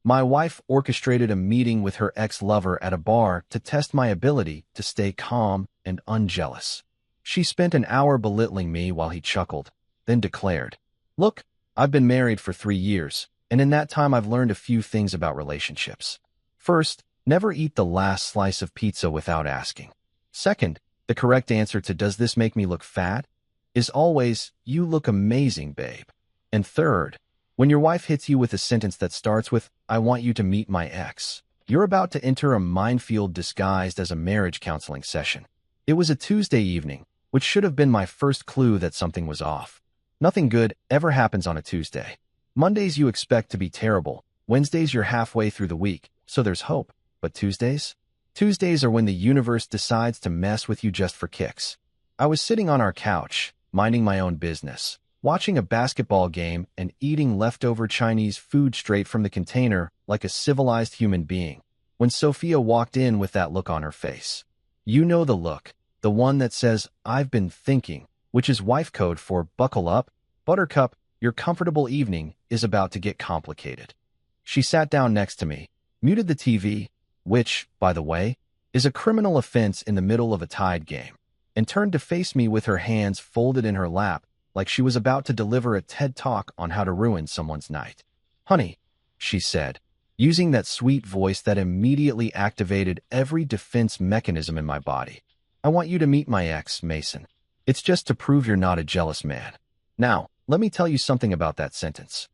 My wife orchestrated a meeting with her ex-lover at a bar to test my ability to stay calm and unjealous. She spent an hour belittling me while he chuckled, then declared, "Look, I've been married for 3 years, and in that time I've learned a few things about relationships. First, never eat the last slice of pizza without asking. Second, the correct answer to 'does this make me look fat?' is always, 'You look amazing, babe.' And third, when your wife hits you with a sentence that starts with, 'I want you to meet my ex,' you're about to enter a minefield disguised as a marriage counseling session." It was a Tuesday evening, which should have been my first clue that something was off. Nothing good ever happens on a Tuesday. Mondays you expect to be terrible. Wednesdays you're halfway through the week, so there's hope. But Tuesdays? Tuesdays are when the universe decides to mess with you just for kicks. I was sitting on our couch, minding my own business, watching a basketball game and eating leftover Chinese food straight from the container like a civilized human being, when Sophia walked in with that look on her face. You know the look, the one that says, "I've been thinking," which is wife code for "buckle up, buttercup, your comfortable evening is about to get complicated." She sat down next to me, muted the TV, which, by the way, is a criminal offense in the middle of a tied game, and turned to face me with her hands folded in her lap like she was about to deliver a TED Talk on how to ruin someone's night. "Honey," she said, using that sweet voice that immediately activated every defense mechanism in my body. "I want you to meet my ex, Mason. It's just to prove you're not a jealous man." Now, let me tell you something about that sentence.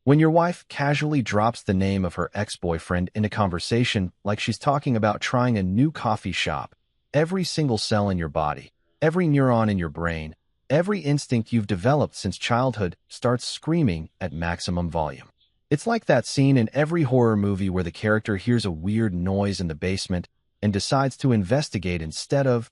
When your wife casually drops the name of her ex-boyfriend in a conversation like she's talking about trying a new coffee shop, every single cell in your body, every neuron in your brain, every instinct you've developed since childhood starts screaming at maximum volume. It's like that scene in every horror movie where the character hears a weird noise in the basement and decides to investigate instead of,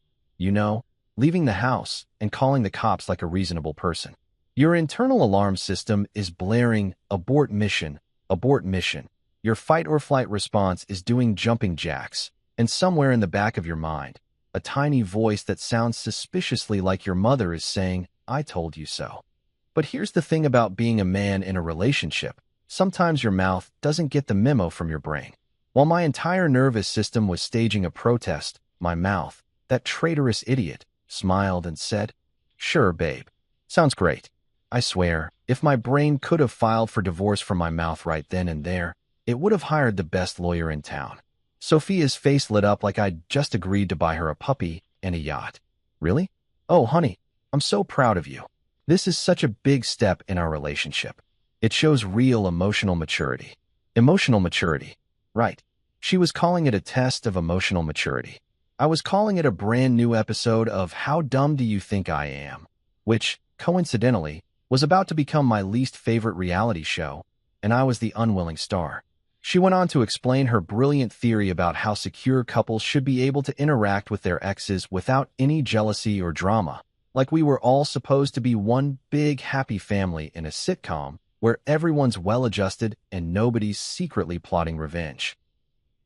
leaving the house and calling the cops like a reasonable person. Your internal alarm system is blaring, "Abort mission, abort mission." Your fight or flight response is doing jumping jacks, and somewhere in the back of your mind, a tiny voice that sounds suspiciously like your mother is saying, "I told you so." But here's the thing about being a man in a relationship. Sometimes your mouth doesn't get the memo from your brain. While my entire nervous system was staging a protest, my mouth, that traitorous idiot, smiled and said, "Sure, babe. Sounds great." I swear, if my brain could have filed for divorce from my mouth right then and there, it would have hired the best lawyer in town. Sophia's face lit up like I'd just agreed to buy her a puppy and a yacht. "Really? Oh, honey, I'm so proud of you. This is such a big step in our relationship. It shows real emotional maturity." Emotional maturity. Right. She was calling it a test of emotional maturity. I was calling it a brand new episode of How Dumb Do You Think I Am? Which, coincidentally, was about to become my least favorite reality show, and I was the unwilling star. She went on to explain her brilliant theory about how secure couples should be able to interact with their exes without any jealousy or drama, like we were all supposed to be one big happy family in a sitcom where everyone's well-adjusted and nobody's secretly plotting revenge.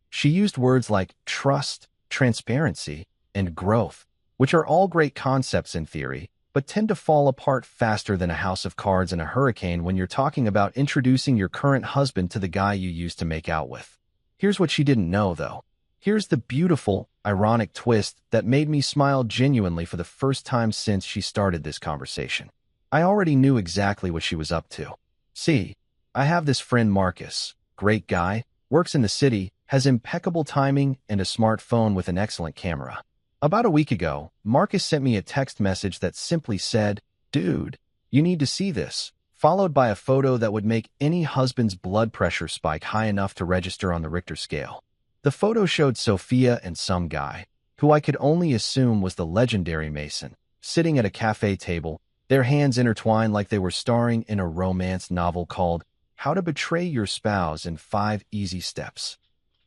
She used words like trust, transparency, and growth, which are all great concepts in theory, but tend to fall apart faster than a house of cards in a hurricane when you're talking about introducing your current husband to the guy you used to make out with. Here's what she didn't know, though. Here's the beautiful, ironic twist that made me smile genuinely for the first time since she started this conversation. I already knew exactly what she was up to. See, I have this friend Marcus, great guy, works in the city, has impeccable timing and a smartphone with an excellent camera. About a week ago, Marcus sent me a text message that simply said, "Dude, you need to see this," followed by a photo that would make any husband's blood pressure spike high enough to register on the Richter scale. The photo showed Sophia and some guy, who I could only assume was the legendary Mason, sitting at a cafe table, their hands intertwined like they were starring in a romance novel called How to Betray Your Spouse in 5 Easy Steps.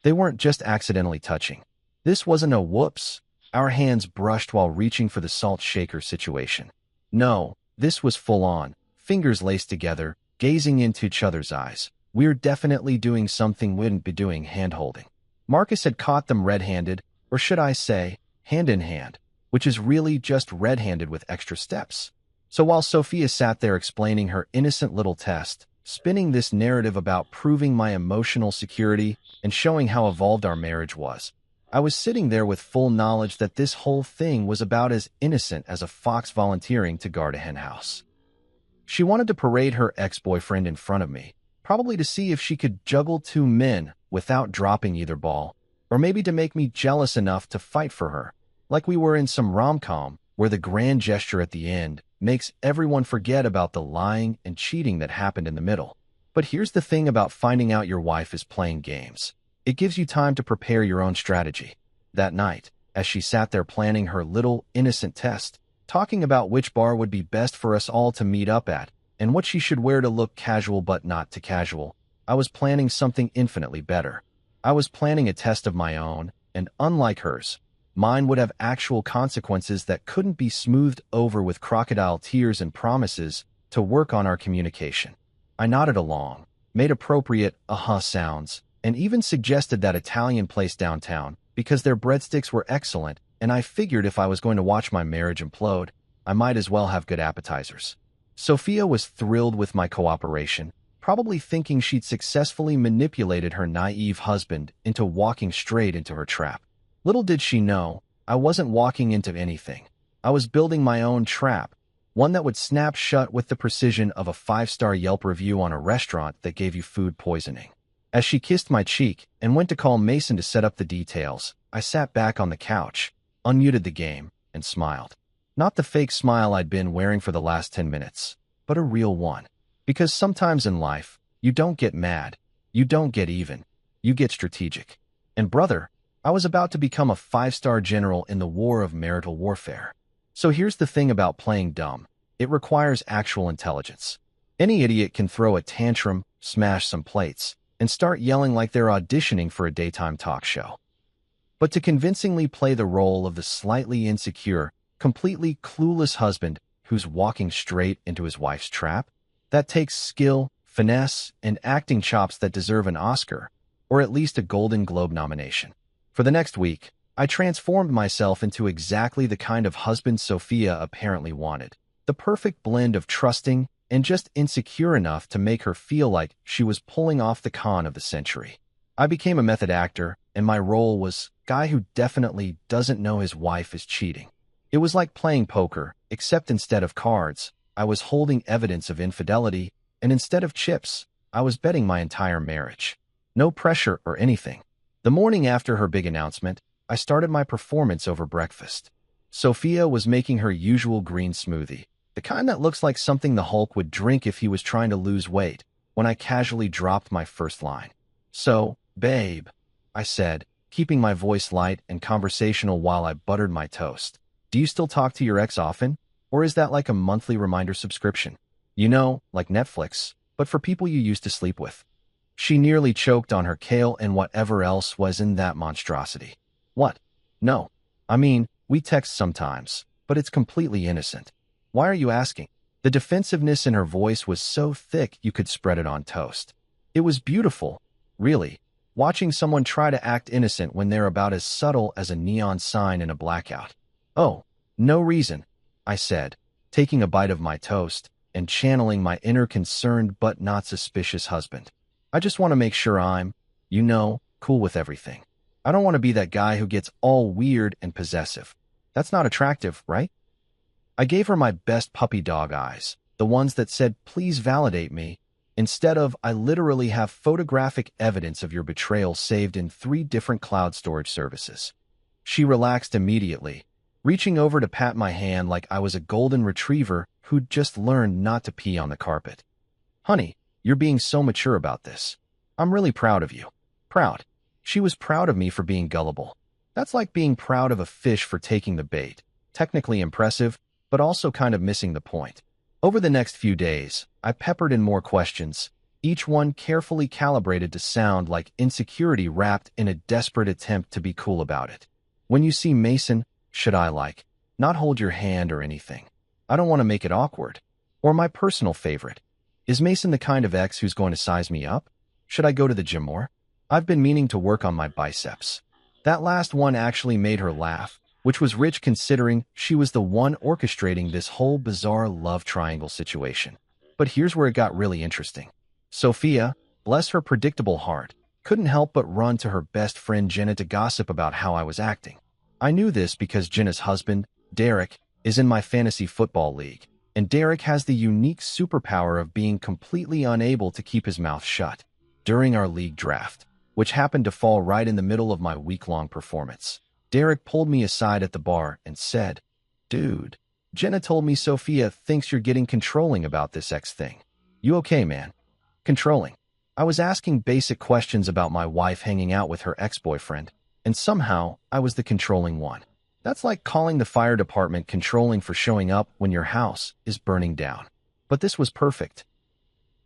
They weren't just accidentally touching. This wasn't a whoops, our hands brushed while reaching for the salt shaker situation. No, this was full on, fingers laced together, gazing into each other's eyes. We're definitely doing something we wouldn't be doing hand-holding. Marcus had caught them red-handed, or should I say, hand-in-hand, which is really just red-handed with extra steps. So while Sophia sat there explaining her innocent little test, spinning this narrative about proving my emotional security and showing how evolved our marriage was. I was sitting there with full knowledge that this whole thing was about as innocent as a fox volunteering to guard a henhouse. She wanted to parade her ex-boyfriend in front of me, probably to see if she could juggle two men without dropping either ball, or maybe to make me jealous enough to fight for her, like we were in some rom-com where the grand gesture at the end makes everyone forget about the lying and cheating that happened in the middle. But here's the thing about finding out your wife is playing games. It gives you time to prepare your own strategy. That night, as she sat there planning her little innocent test, talking about which bar would be best for us all to meet up at, and what she should wear to look casual but not too casual, I was planning something infinitely better. I was planning a test of my own, and unlike hers, mine would have actual consequences that couldn't be smoothed over with crocodile tears and promises to work on our communication. I nodded along, made appropriate aha sounds, and even suggested that Italian place downtown because their breadsticks were excellent, and I figured if I was going to watch my marriage implode, I might as well have good appetizers. Sophia was thrilled with my cooperation, probably thinking she'd successfully manipulated her naive husband into walking straight into her trap. Little did she know, I wasn't walking into anything. I was building my own trap, one that would snap shut with the precision of a 5-star Yelp review on a restaurant that gave you food poisoning. As she kissed my cheek and went to call Mason to set up the details, I sat back on the couch, unmuted the game, and smiled. Not the fake smile I'd been wearing for the last 10 minutes, but a real one. Because sometimes in life, you don't get mad, you don't get even, you get strategic. And brother, I was about to become a 5-star general in the war of marital warfare. So here's the thing about playing dumb. It requires actual intelligence. Any idiot can throw a tantrum, smash some plates, and start yelling like they're auditioning for a daytime talk show. But to convincingly play the role of the slightly insecure, completely clueless husband who's walking straight into his wife's trap, that takes skill, finesse, and acting chops that deserve an Oscar, or at least a Golden Globe nomination. For the next week, I transformed myself into exactly the kind of husband Sophia apparently wanted. The perfect blend of trusting and just insecure enough to make her feel like she was pulling off the con of the century. I became a method actor, and my role was guy who definitely doesn't know his wife is cheating. It was like playing poker, except instead of cards, I was holding evidence of infidelity, and instead of chips, I was betting my entire marriage. No pressure or anything. The morning after her big announcement, I started my performance over breakfast. Sophia was making her usual green smoothie, the kind that looks like something the Hulk would drink if he was trying to lose weight, when I casually dropped my first line. "So, babe," I said, keeping my voice light and conversational while I buttered my toast. "Do you still talk to your ex often? Or is that like a monthly reminder subscription? You know, like Netflix, but for people you used to sleep with." She nearly choked on her kale and whatever else was in that monstrosity. "What? No. I mean, we text sometimes, but it's completely innocent. Why are you asking?" The defensiveness in her voice was so thick you could spread it on toast. It was beautiful, really, watching someone try to act innocent when they're about as subtle as a neon sign in a blackout. "Oh, no reason," I said, taking a bite of my toast and channeling my inner concerned but not suspicious husband. "I just want to make sure I'm, cool with everything. I don't want to be that guy who gets all weird and possessive. That's not attractive, right?" I gave her my best puppy dog eyes, the ones that said, "Please validate me," instead of, "I literally have photographic evidence of your betrayal saved in 3 different cloud storage services." She relaxed immediately, reaching over to pat my hand like I was a golden retriever who'd just learned not to pee on the carpet. "Honey, you're being so mature about this. I'm really proud of you." Proud. She was proud of me for being gullible. That's like being proud of a fish for taking the bait. Technically impressive, but also kind of missing the point. Over the next few days, I peppered in more questions, each one carefully calibrated to sound like insecurity wrapped in a desperate attempt to be cool about it. "When you see Mason, should I not hold your hand or anything? I don't want to make it awkward." Or my personal favorite, "Is Mason the kind of ex who's going to size me up? Should I go to the gym more? I've been meaning to work on my biceps." That last one actually made her laugh, which was rich considering she was the one orchestrating this whole bizarre love triangle situation. But here's where it got really interesting. Sophia, bless her predictable heart, couldn't help but run to her best friend Jenna to gossip about how I was acting. I knew this because Jenna's husband, Derek, is in my fantasy football league, and Derek has the unique superpower of being completely unable to keep his mouth shut. During our league draft, which happened to fall right in the middle of my week-long performance, Derek pulled me aside at the bar and said, "Dude, Jenna told me Sophia thinks you're getting controlling about this ex thing. You okay, man?" Controlling. I was asking basic questions about my wife hanging out with her ex-boyfriend, and somehow I was the controlling one. That's like calling the fire department controlling for showing up when your house is burning down. But this was perfect.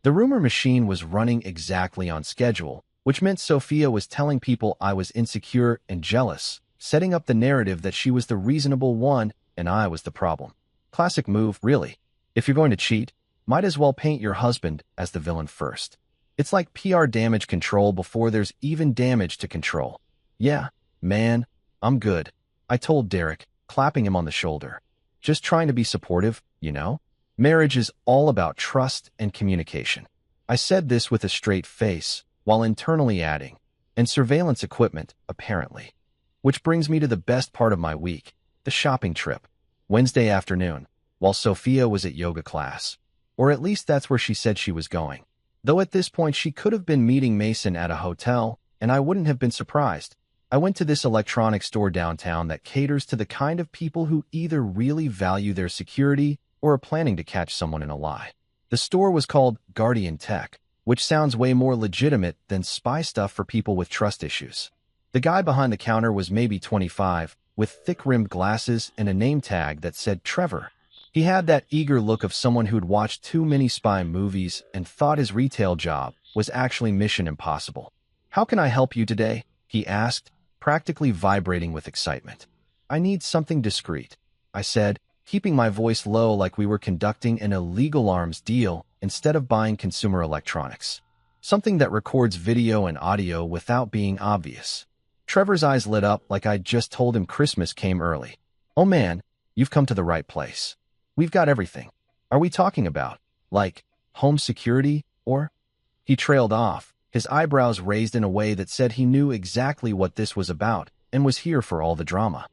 The rumor machine was running exactly on schedule, which meant Sophia was telling people I was insecure and jealous, setting up the narrative that she was the reasonable one and I was the problem. Classic move, really. If you're going to cheat, might as well paint your husband as the villain first. It's like PR damage control before there's even damage to control. "Yeah, man, I'm good," I told Derek, clapping him on the shoulder. "Just trying to be supportive, you know? Marriage is all about trust and communication." I said this with a straight face, while internally adding, "and surveillance equipment, apparently." Which brings me to the best part of my week, the shopping trip. Wednesday afternoon, while Sophia was at yoga class. Or at least that's where she said she was going. Though at this point she could have been meeting Mason at a hotel, and I wouldn't have been surprised. I went to this electronics store downtown that caters to the kind of people who either really value their security or are planning to catch someone in a lie. The store was called Guardian Tech, which sounds way more legitimate than spy stuff for people with trust issues. The guy behind the counter was maybe 25, with thick-rimmed glasses and a name tag that said Trevor. He had that eager look of someone who'd watched too many spy movies and thought his retail job was actually Mission Impossible. "How can I help you today?" he asked, practically vibrating with excitement. "I need something discreet," I said, keeping my voice low like we were conducting an illegal arms deal instead of buying consumer electronics. "Something that records video and audio without being obvious." Trevor's eyes lit up like I'd just told him Christmas came early. "Oh man, you've come to the right place. We've got everything. Are we talking about, like, home security, or?" He trailed off, his eyebrows raised in a way that said he knew exactly what this was about and was here for all the drama.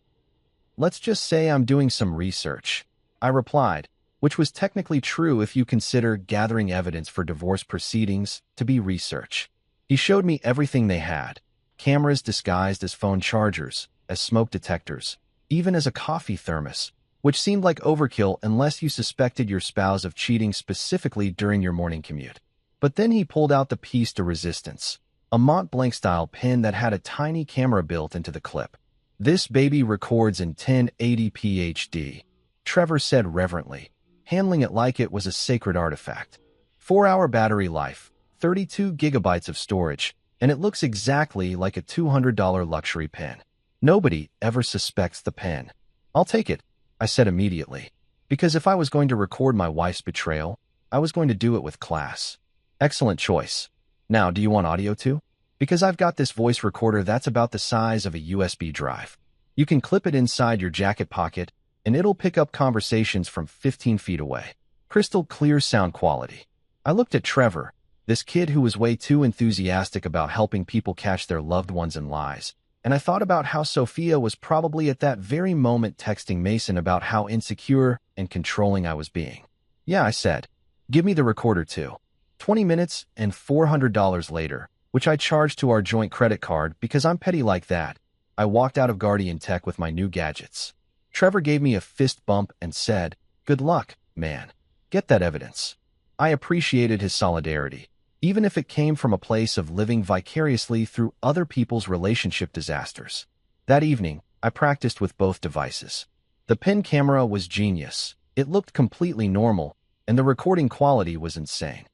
"Let's just say I'm doing some research," I replied, which was technically true if you consider gathering evidence for divorce proceedings to be research. He showed me everything they had. Cameras disguised as phone chargers, as smoke detectors, even as a coffee thermos, which seemed like overkill unless you suspected your spouse of cheating specifically during your morning commute. But then he pulled out the piece de resistance, a Mont Blanc-style pen that had a tiny camera built into the clip. "This baby records in 1080p HD," Trevor said reverently, handling it like it was a sacred artifact. 4-hour battery life, 32 gigabytes of storage, and it looks exactly like a $200 luxury pen. Nobody ever suspects the pen. "I'll take it," I said immediately, because if I was going to record my wife's betrayal, I was going to do it with class. "Excellent choice. Now, do you want audio too? Because I've got this voice recorder that's about the size of a USB drive. You can clip it inside your jacket pocket, and it'll pick up conversations from 15 feet away. Crystal clear sound quality." I looked at Trevor, this kid who was way too enthusiastic about helping people catch their loved ones in lies, and I thought about how Sophia was probably at that very moment texting Mason about how insecure and controlling I was being. "Yeah," I said. "Give me the recorder too." 20 minutes and $400 later, which I charged to our joint credit card because I'm petty like that, I walked out of Guardian Tech with my new gadgets. Trevor gave me a fist bump and said, "Good luck, man. Get that evidence." I appreciated his solidarity, even if it came from a place of living vicariously through other people's relationship disasters. That evening, I practiced with both devices. The pen camera was genius. It looked completely normal, and the recording quality was insane.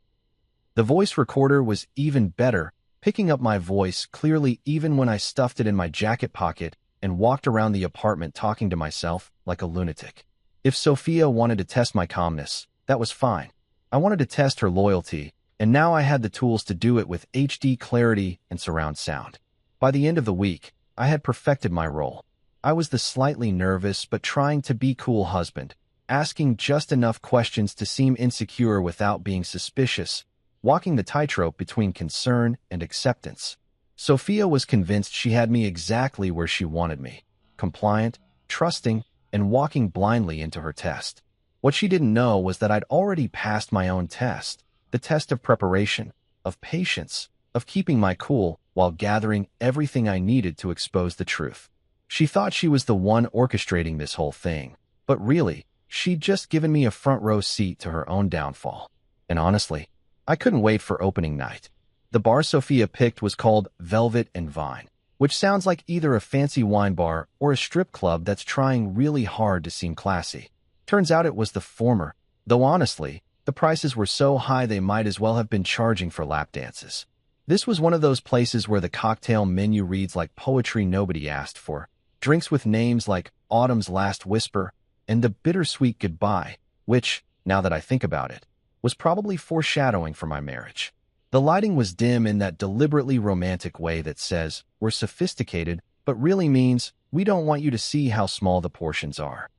The voice recorder was even better, picking up my voice clearly even when I stuffed it in my jacket pocket and walked around the apartment talking to myself like a lunatic. If Sophia wanted to test my calmness, that was fine. I wanted to test her loyalty, and now I had the tools to do it with HD clarity and surround sound. By the end of the week, I had perfected my role. I was the slightly nervous but trying to be cool husband, asking just enough questions to seem insecure without being suspicious, walking the tightrope between concern and acceptance. Sophia was convinced she had me exactly where she wanted me, compliant, trusting, and walking blindly into her test. What she didn't know was that I'd already passed my own test, the test of preparation, of patience, of keeping my cool while gathering everything I needed to expose the truth. She thought she was the one orchestrating this whole thing, but really, she'd just given me a front-row seat to her own downfall. And honestly, I couldn't wait for opening night. The bar Sophia picked was called Velvet and Vine, which sounds like either a fancy wine bar or a strip club that's trying really hard to seem classy. Turns out it was the former, though honestly, the prices were so high they might as well have been charging for lap dances. This was one of those places where the cocktail menu reads like poetry nobody asked for, drinks with names like Autumn's Last Whisper and The Bittersweet Goodbye, which, now that I think about it, was probably foreshadowing for my marriage. The lighting was dim in that deliberately romantic way that says, we're sophisticated, but really means, we don't want you to see how small the portions are.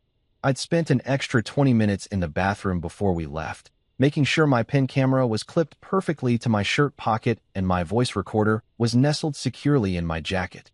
I'd spent an extra 20 minutes in the bathroom before we left, making sure my pen camera was clipped perfectly to my shirt pocket and my voice recorder was nestled securely in my jacket.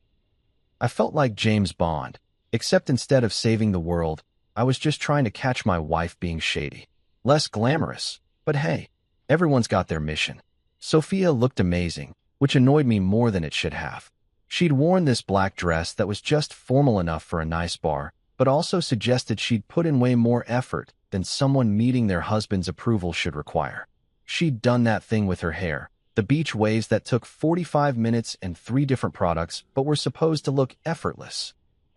I felt like James Bond, except instead of saving the world, I was just trying to catch my wife being shady. Less glamorous, but hey, everyone's got their mission. Sophia looked amazing, which annoyed me more than it should have. She'd worn this black dress that was just formal enough for a nice bar, but also suggested she'd put in way more effort than someone meeting their husband's approval should require. She'd done that thing with her hair, the beach waves that took 45 minutes and 3 different products but were supposed to look effortless.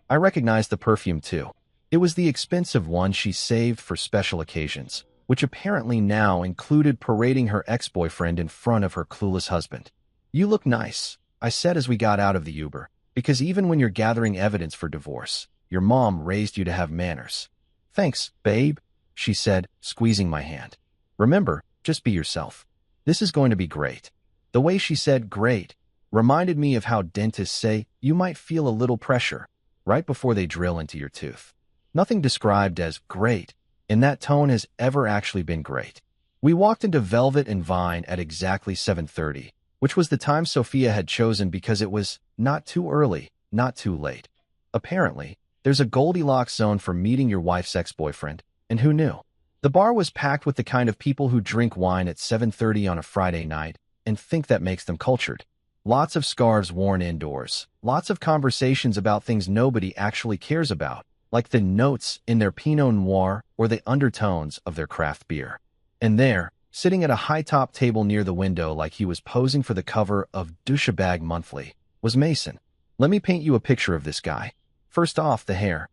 I recognized the perfume too. It was the expensive one she saved for special occasions, which apparently now included parading her ex-boyfriend in front of her clueless husband. "You look nice," I said as we got out of the Uber, because even when you're gathering evidence for divorce, your mom raised you to have manners. "Thanks, babe," she said, squeezing my hand. "Remember, just be yourself. This is going to be great." The way she said great reminded me of how dentists say you might feel a little pressure right before they drill into your tooth. Nothing described as great in that tone has ever actually been great. We walked into Velvet and Vine at exactly 7:30, which was the time Sophia had chosen because it was not too early, not too late. Apparently, there's a Goldilocks zone for meeting your wife's ex-boyfriend, and who knew? The bar was packed with the kind of people who drink wine at 7:30 on a Friday night and think that makes them cultured. Lots of scarves worn indoors, lots of conversations about things nobody actually cares about, like the notes in their Pinot Noir or the undertones of their craft beer. And there, sitting at a high-top table near the window like he was posing for the cover of Douchebag Monthly, was Mason. Let me paint you a picture of this guy. First off, the hair.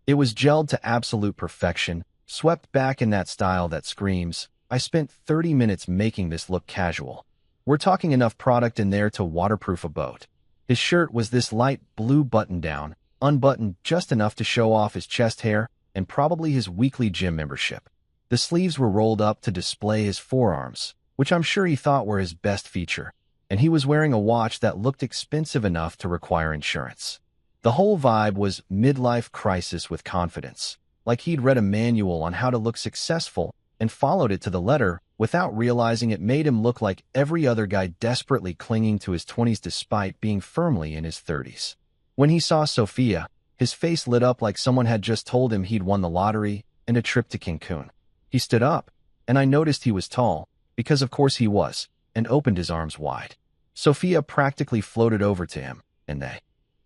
It was gelled to absolute perfection, swept back in that style that screams, "I spent 30 minutes making this look casual." We're talking enough product in there to waterproof a boat. His shirt was this light blue button-down, unbuttoned just enough to show off his chest hair and probably his weekly gym membership. The sleeves were rolled up to display his forearms, which I'm sure he thought were his best feature, and he was wearing a watch that looked expensive enough to require insurance. The whole vibe was midlife crisis with confidence, like he'd read a manual on how to look successful and followed it to the letter without realizing it made him look like every other guy desperately clinging to his 20s despite being firmly in his 30s. When he saw Sophia, his face lit up like someone had just told him he'd won the lottery and a trip to Cancun. He stood up, and I noticed he was tall, because of course he was, and opened his arms wide. Sophia practically floated over to him, and they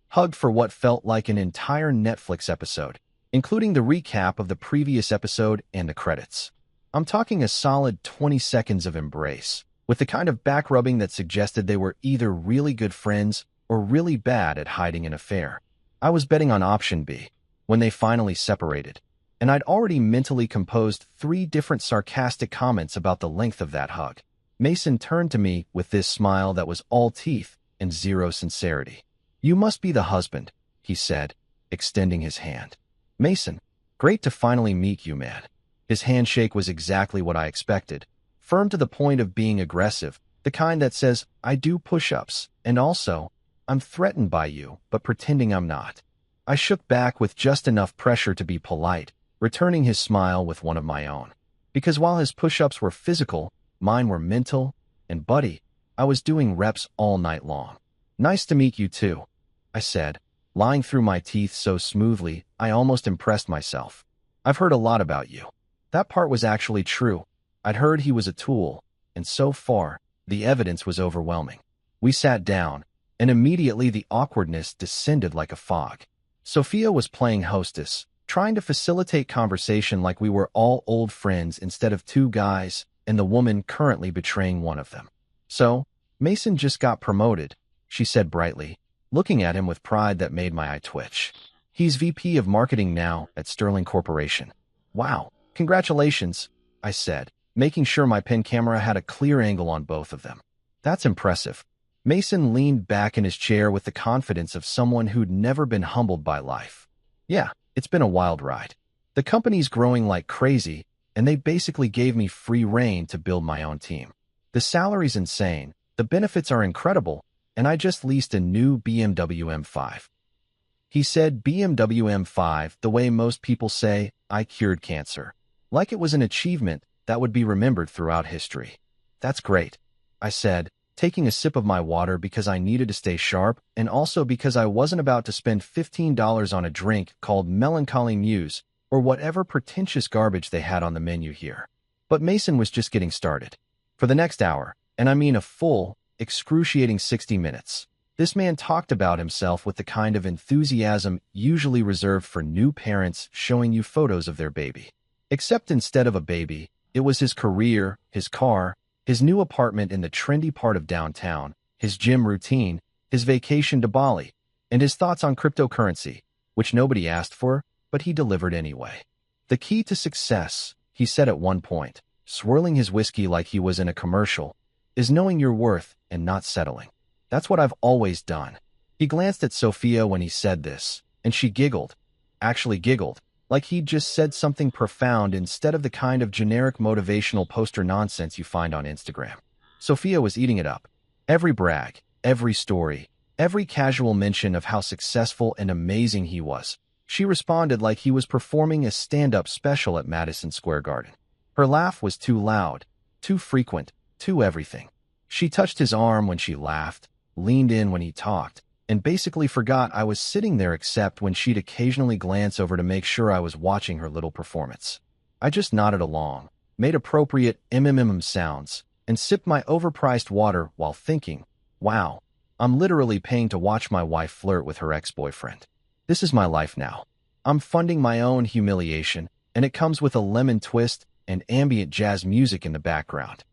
hugged for what felt like an entire Netflix episode, including the recap of the previous episode and the credits. I'm talking a solid 20 seconds of embrace, with the kind of back rubbing that suggested they were either really good friends or really bad at hiding an affair. I was betting on option B when they finally separated, and I'd already mentally composed 3 different sarcastic comments about the length of that hug. Mason turned to me with this smile that was all teeth and zero sincerity. "You must be the husband," he said, extending his hand. "Mason, great to finally meet you, man." His handshake was exactly what I expected, firm to the point of being aggressive, the kind that says, "I do push-ups, and also, I'm threatened by you, but pretending I'm not." I shook back with just enough pressure to be polite, returning his smile with one of my own. Because while his push-ups were physical, Mine were mental, and buddy, I was doing reps all night long. Nice to meet you too, I said, lying through my teeth so smoothly I almost impressed myself. I've heard a lot about you. That part was actually true. I'd heard he was a tool, and so far, the evidence was overwhelming. We sat down, and immediately the awkwardness descended like a fog. Sophia was playing hostess, trying to facilitate conversation like we were all old friends instead of two guys and the woman currently betraying one of them. So, Mason just got promoted, she said brightly, looking at him with pride that made my eye twitch. He's VP of Marketing now at Sterling Corporation. Wow, congratulations, I said, making sure my pen camera had a clear angle on both of them. That's impressive. Mason leaned back in his chair with the confidence of someone who'd never been humbled by life. Yeah, it's been a wild ride. The company's growing like crazy, and they basically gave me free rein to build my own team. The salary's insane, the benefits are incredible, and I just leased a new BMW M5. He said BMW M5 the way most people say, I cured cancer. Like it was an achievement that would be remembered throughout history. That's great, I said, taking a sip of my water because I needed to stay sharp and also because I wasn't about to spend $15 on a drink called Melancholy Muse or whatever pretentious garbage they had on the menu here. But Mason was just getting started. For the next hour, and I mean a full, excruciating 60 minutes, this man talked about himself with the kind of enthusiasm usually reserved for new parents showing you photos of their baby. Except instead of a baby, it was his career, his car, his new apartment in the trendy part of downtown, his gym routine, his vacation to Bali, and his thoughts on cryptocurrency, which nobody asked for, but he delivered anyway. The key to success, he said at one point, swirling his whiskey like he was in a commercial, is knowing your worth and not settling. That's what I've always done. He glanced at Sophia when he said this, and she giggled, actually giggled, like he'd just said something profound instead of the kind of generic motivational poster nonsense you find on Instagram. Sophia was eating it up. Every brag, every story, every casual mention of how successful and amazing he was. She responded like he was performing a stand-up special at Madison Square Garden. Her laugh was too loud, too frequent, too everything. She touched his arm when she laughed, leaned in when he talked, and basically forgot I was sitting there except when she'd occasionally glance over to make sure I was watching her little performance. I just nodded along, made appropriate sounds, and sipped my overpriced water while thinking, wow, I'm literally paying to watch my wife flirt with her ex-boyfriend. This is my life now. I'm funding my own humiliation, and it comes with a lemon twist and ambient jazz music in the background.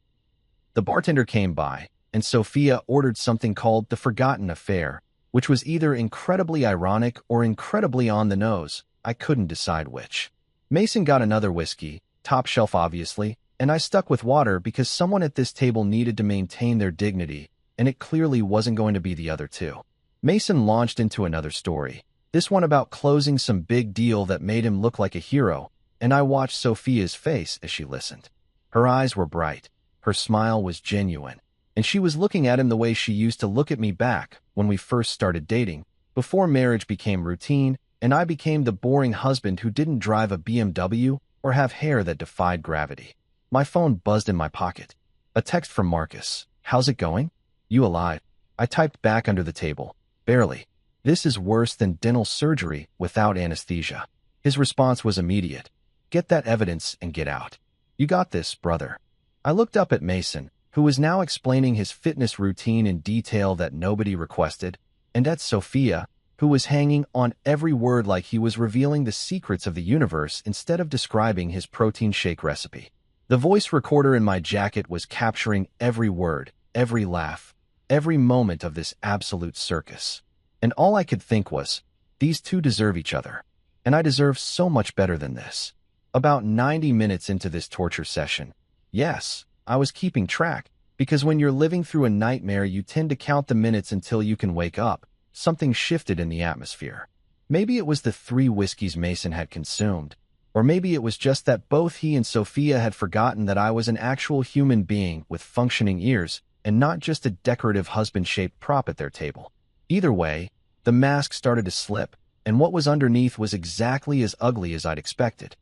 The bartender came by, and Sophia ordered something called The Forgotten Affair, which was either incredibly ironic or incredibly on the nose. I couldn't decide which. Mason got another whiskey, top shelf obviously, and I stuck with water because someone at this table needed to maintain their dignity, and it clearly wasn't going to be the other two. Mason launched into another story, this one about closing some big deal that made him look like a hero, and I watched Sophia's face as she listened. Her eyes were bright, her smile was genuine, and she was looking at him the way she used to look at me back when we first started dating, before marriage became routine and I became the boring husband who didn't drive a BMW or have hair that defied gravity. My phone buzzed in my pocket. A text from Marcus. How's it going? You alive? I typed back under the table. Barely. This is worse than dental surgery without anesthesia. His response was immediate. Get that evidence and get out. You got this, brother. I looked up at Mason, who was now explaining his fitness routine in detail that nobody requested, and at Sophia, who was hanging on every word like he was revealing the secrets of the universe instead of describing his protein shake recipe. The voice recorder in my jacket was capturing every word, every laugh, every moment of this absolute circus. And all I could think was, these two deserve each other, and I deserve so much better than this. About 90 minutes into this torture session, yes, I was keeping track, because when you're living through a nightmare you tend to count the minutes until you can wake up. Something shifted in the atmosphere. Maybe it was the 3 whiskeys Mason had consumed, or maybe it was just that both he and Sophia had forgotten that I was an actual human being with functioning ears and not just a decorative husband-shaped prop at their table. Either way, the mask started to slip, and what was underneath was exactly as ugly as I'd expected.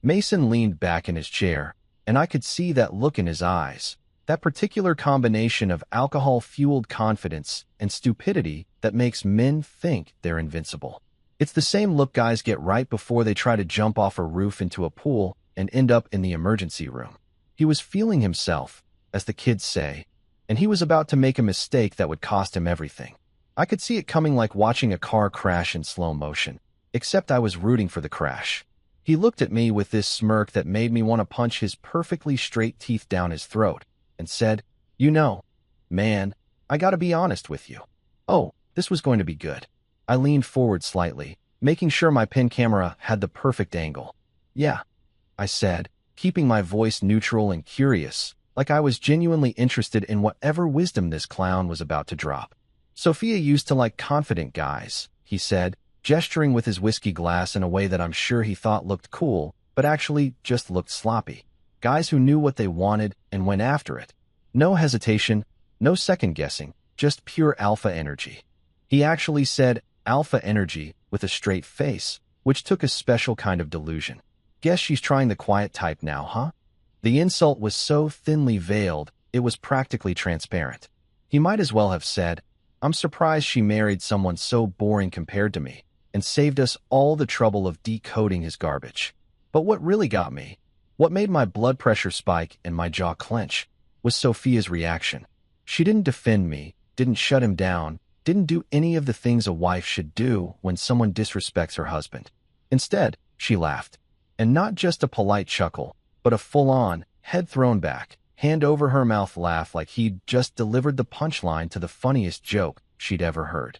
Mason leaned back in his chair, and I could see that look in his eyes, that particular combination of alcohol-fueled confidence and stupidity that makes men think they're invincible. It's the same look guys get right before they try to jump off a roof into a pool and end up in the emergency room. He was feeling himself, as the kids say, and he was about to make a mistake that would cost him everything. I could see it coming like watching a car crash in slow motion, except I was rooting for the crash. He looked at me with this smirk that made me want to punch his perfectly straight teeth down his throat, and said, "You know, man, I gotta be honest with you." Oh, this was going to be good. I leaned forward slightly, making sure my pen camera had the perfect angle. "Yeah," I said, keeping my voice neutral and curious, like I was genuinely interested in whatever wisdom this clown was about to drop. "Sophia used to like confident guys," he said, gesturing with his whiskey glass in a way that I'm sure he thought looked cool, but actually just looked sloppy. Guys who knew what they wanted and went after it. No hesitation, no second-guessing, just pure alpha energy. He actually said alpha energy with a straight face, which took a special kind of delusion. Guess she's trying the quiet type now, huh? The insult was so thinly veiled, it was practically transparent. He might as well have said, "I'm surprised she married someone so boring compared to me," and saved us all the trouble of decoding his garbage. But what really got me, what made my blood pressure spike and my jaw clench, was Sophia's reaction. She didn't defend me, didn't shut him down, didn't do any of the things a wife should do when someone disrespects her husband. Instead, she laughed. And not just a polite chuckle, but a full-on, head thrown back, hand over her mouth laugh like he'd just delivered the punchline to the funniest joke she'd ever heard.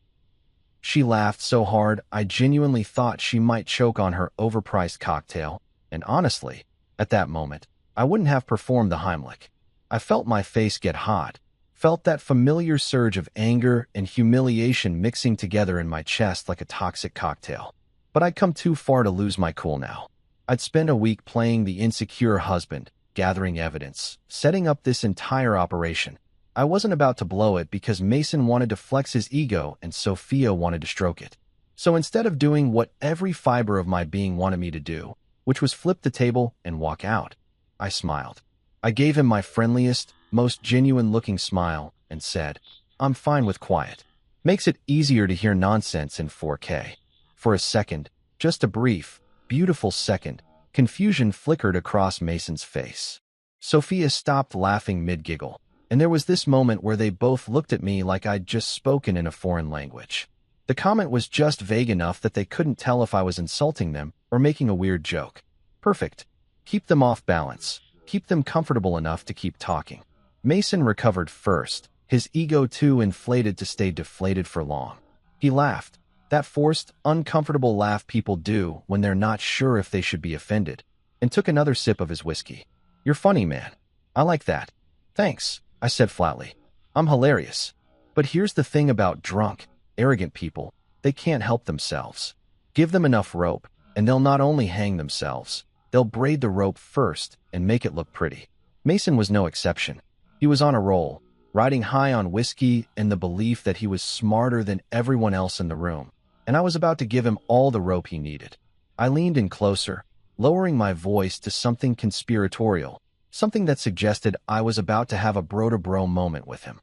She laughed so hard I genuinely thought she might choke on her overpriced cocktail, and honestly, at that moment, I wouldn't have performed the Heimlich. I felt my face get hot, felt that familiar surge of anger and humiliation mixing together in my chest like a toxic cocktail. But I'd come too far to lose my cool now. I'd spent a week playing the insecure husband, gathering evidence, setting up this entire operation. I wasn't about to blow it because Mason wanted to flex his ego and Sophia wanted to stroke it. So instead of doing what every fiber of my being wanted me to do, which was flip the table and walk out, I smiled. I gave him my friendliest, most genuine-looking smile and said, "I'm fine with quiet. Makes it easier to hear nonsense in 4K. For a second, just a brief, beautiful second, confusion flickered across Mason's face. Sophia stopped laughing mid-giggle, and there was this moment where they both looked at me like I'd just spoken in a foreign language. The comment was just vague enough that they couldn't tell if I was insulting them or making a weird joke. Perfect. Keep them off balance. Keep them comfortable enough to keep talking. Mason recovered first, his ego too inflated to stay deflated for long. He laughed. That forced, uncomfortable laugh people do when they're not sure if they should be offended, and took another sip of his whiskey. "You're funny, man. I like that." "Thanks," I said flatly. "I'm hilarious. But here's the thing about drunk, arrogant people. They can't help themselves. Give them enough rope, and they'll not only hang themselves, they'll braid the rope first and make it look pretty." Mason was no exception. He was on a roll, riding high on whiskey and the belief that he was smarter than everyone else in the room, and I was about to give him all the rope he needed. I leaned in closer, lowering my voice to something conspiratorial, something that suggested I was about to have a bro-to-bro moment with him.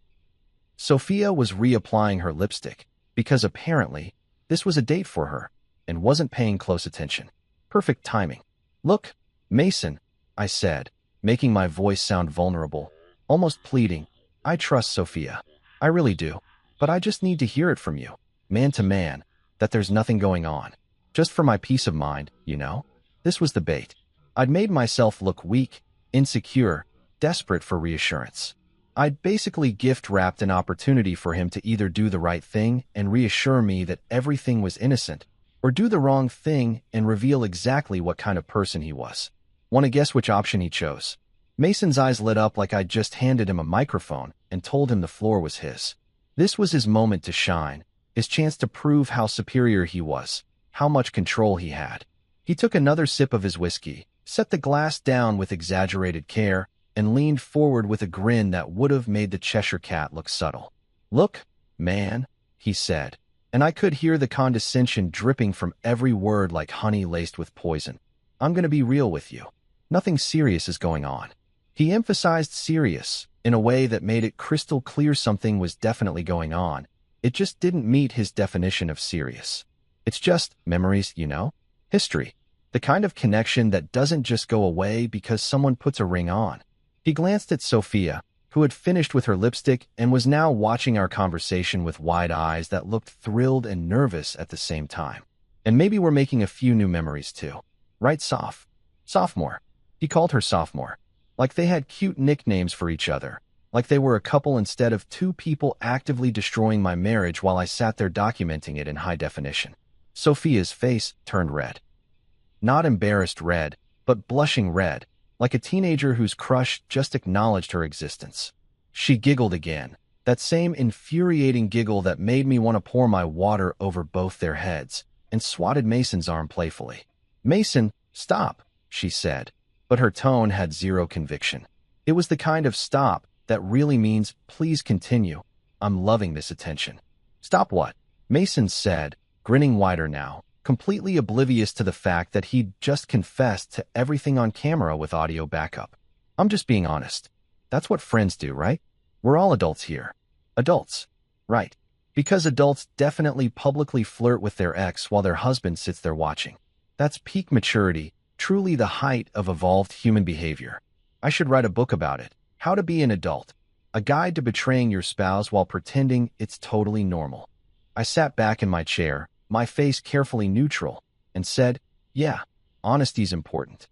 Sophia was reapplying her lipstick, because apparently this was a date for her, and wasn't paying close attention. Perfect timing. "Look, Mason," I said, making my voice sound vulnerable, almost pleading. "I trust Sophia. I really do. But I just need to hear it from you, man to man, that there's nothing going on. Just for my peace of mind, you know?" This was the bait. I'd made myself look weak, insecure, desperate for reassurance. I'd basically gift-wrapped an opportunity for him to either do the right thing and reassure me that everything was innocent, or do the wrong thing and reveal exactly what kind of person he was. Want to guess which option he chose? Mason's eyes lit up like I'd just handed him a microphone and told him the floor was his. This was his moment to shine, his chance to prove how superior he was, how much control he had. He took another sip of his whiskey, set the glass down with exaggerated care, and leaned forward with a grin that would have made the Cheshire Cat look subtle. "Look, man," he said, and I could hear the condescension dripping from every word like honey laced with poison. "I'm going to be real with you. Nothing serious is going on. He emphasized serious in a way that made it crystal clear something was definitely going on. It just didn't meet his definition of serious. It's just memories, history. The kind of connection that doesn't just go away because someone puts a ring on. He glanced at Sophia, who had finished with her lipstick and was now watching our conversation with wide eyes that looked thrilled and nervous at the same time. And maybe we're making a few new memories too. Right, Soph? Sophomore. He called her Sophomore. Like they had cute nicknames for each other. Like they were a couple instead of two people actively destroying my marriage while I sat there documenting it in high definition. Sophia's face turned red. Not embarrassed red, but blushing red, like a teenager whose crush just acknowledged her existence. She giggled again, that same infuriating giggle that made me want to pour my water over both their heads, and swatted Mason's arm playfully. "Mason, stop," she said, but her tone had zero conviction. It was the kind of stop that really means, "Please continue. I'm loving this attention." "Stop what?" Mason said, grinning wider now, completely oblivious to the fact that he'd just confessed to everything on camera with audio backup. "I'm just being honest. That's what friends do, right? We're all adults here." "Adults." "Right. Because adults definitely publicly flirt with their ex while their husband sits there watching. That's peak maturity, truly the height of evolved human behavior. I should write a book about it. How to be an adult. A guide to betraying your spouse while pretending it's totally normal. I sat back in my chair, my face carefully neutral, and said, "Yeah, honesty's important."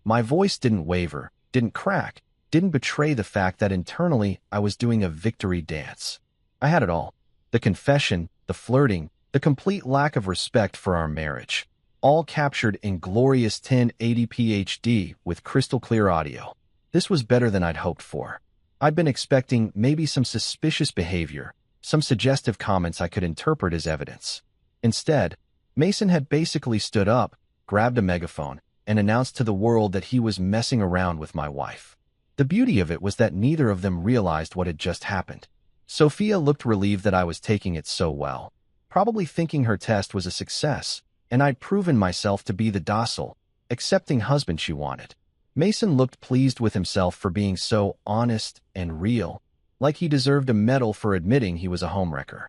My voice didn't waver, didn't crack, didn't betray the fact that internally I was doing a victory dance. I had it all. The confession, the flirting, the complete lack of respect for our marriage. All captured in glorious 1080p HD with crystal clear audio. This was better than I'd hoped for. I'd been expecting maybe some suspicious behavior, some suggestive comments I could interpret as evidence. Instead, Mason had basically stood up, grabbed a megaphone, and announced to the world that he was messing around with my wife. The beauty of it was that neither of them realized what had just happened. Sophia looked relieved that I was taking it so well, probably thinking her test was a success, and I'd proven myself to be the docile, accepting husband she wanted. Mason looked pleased with himself for being so honest and real, like he deserved a medal for admitting he was a homewrecker.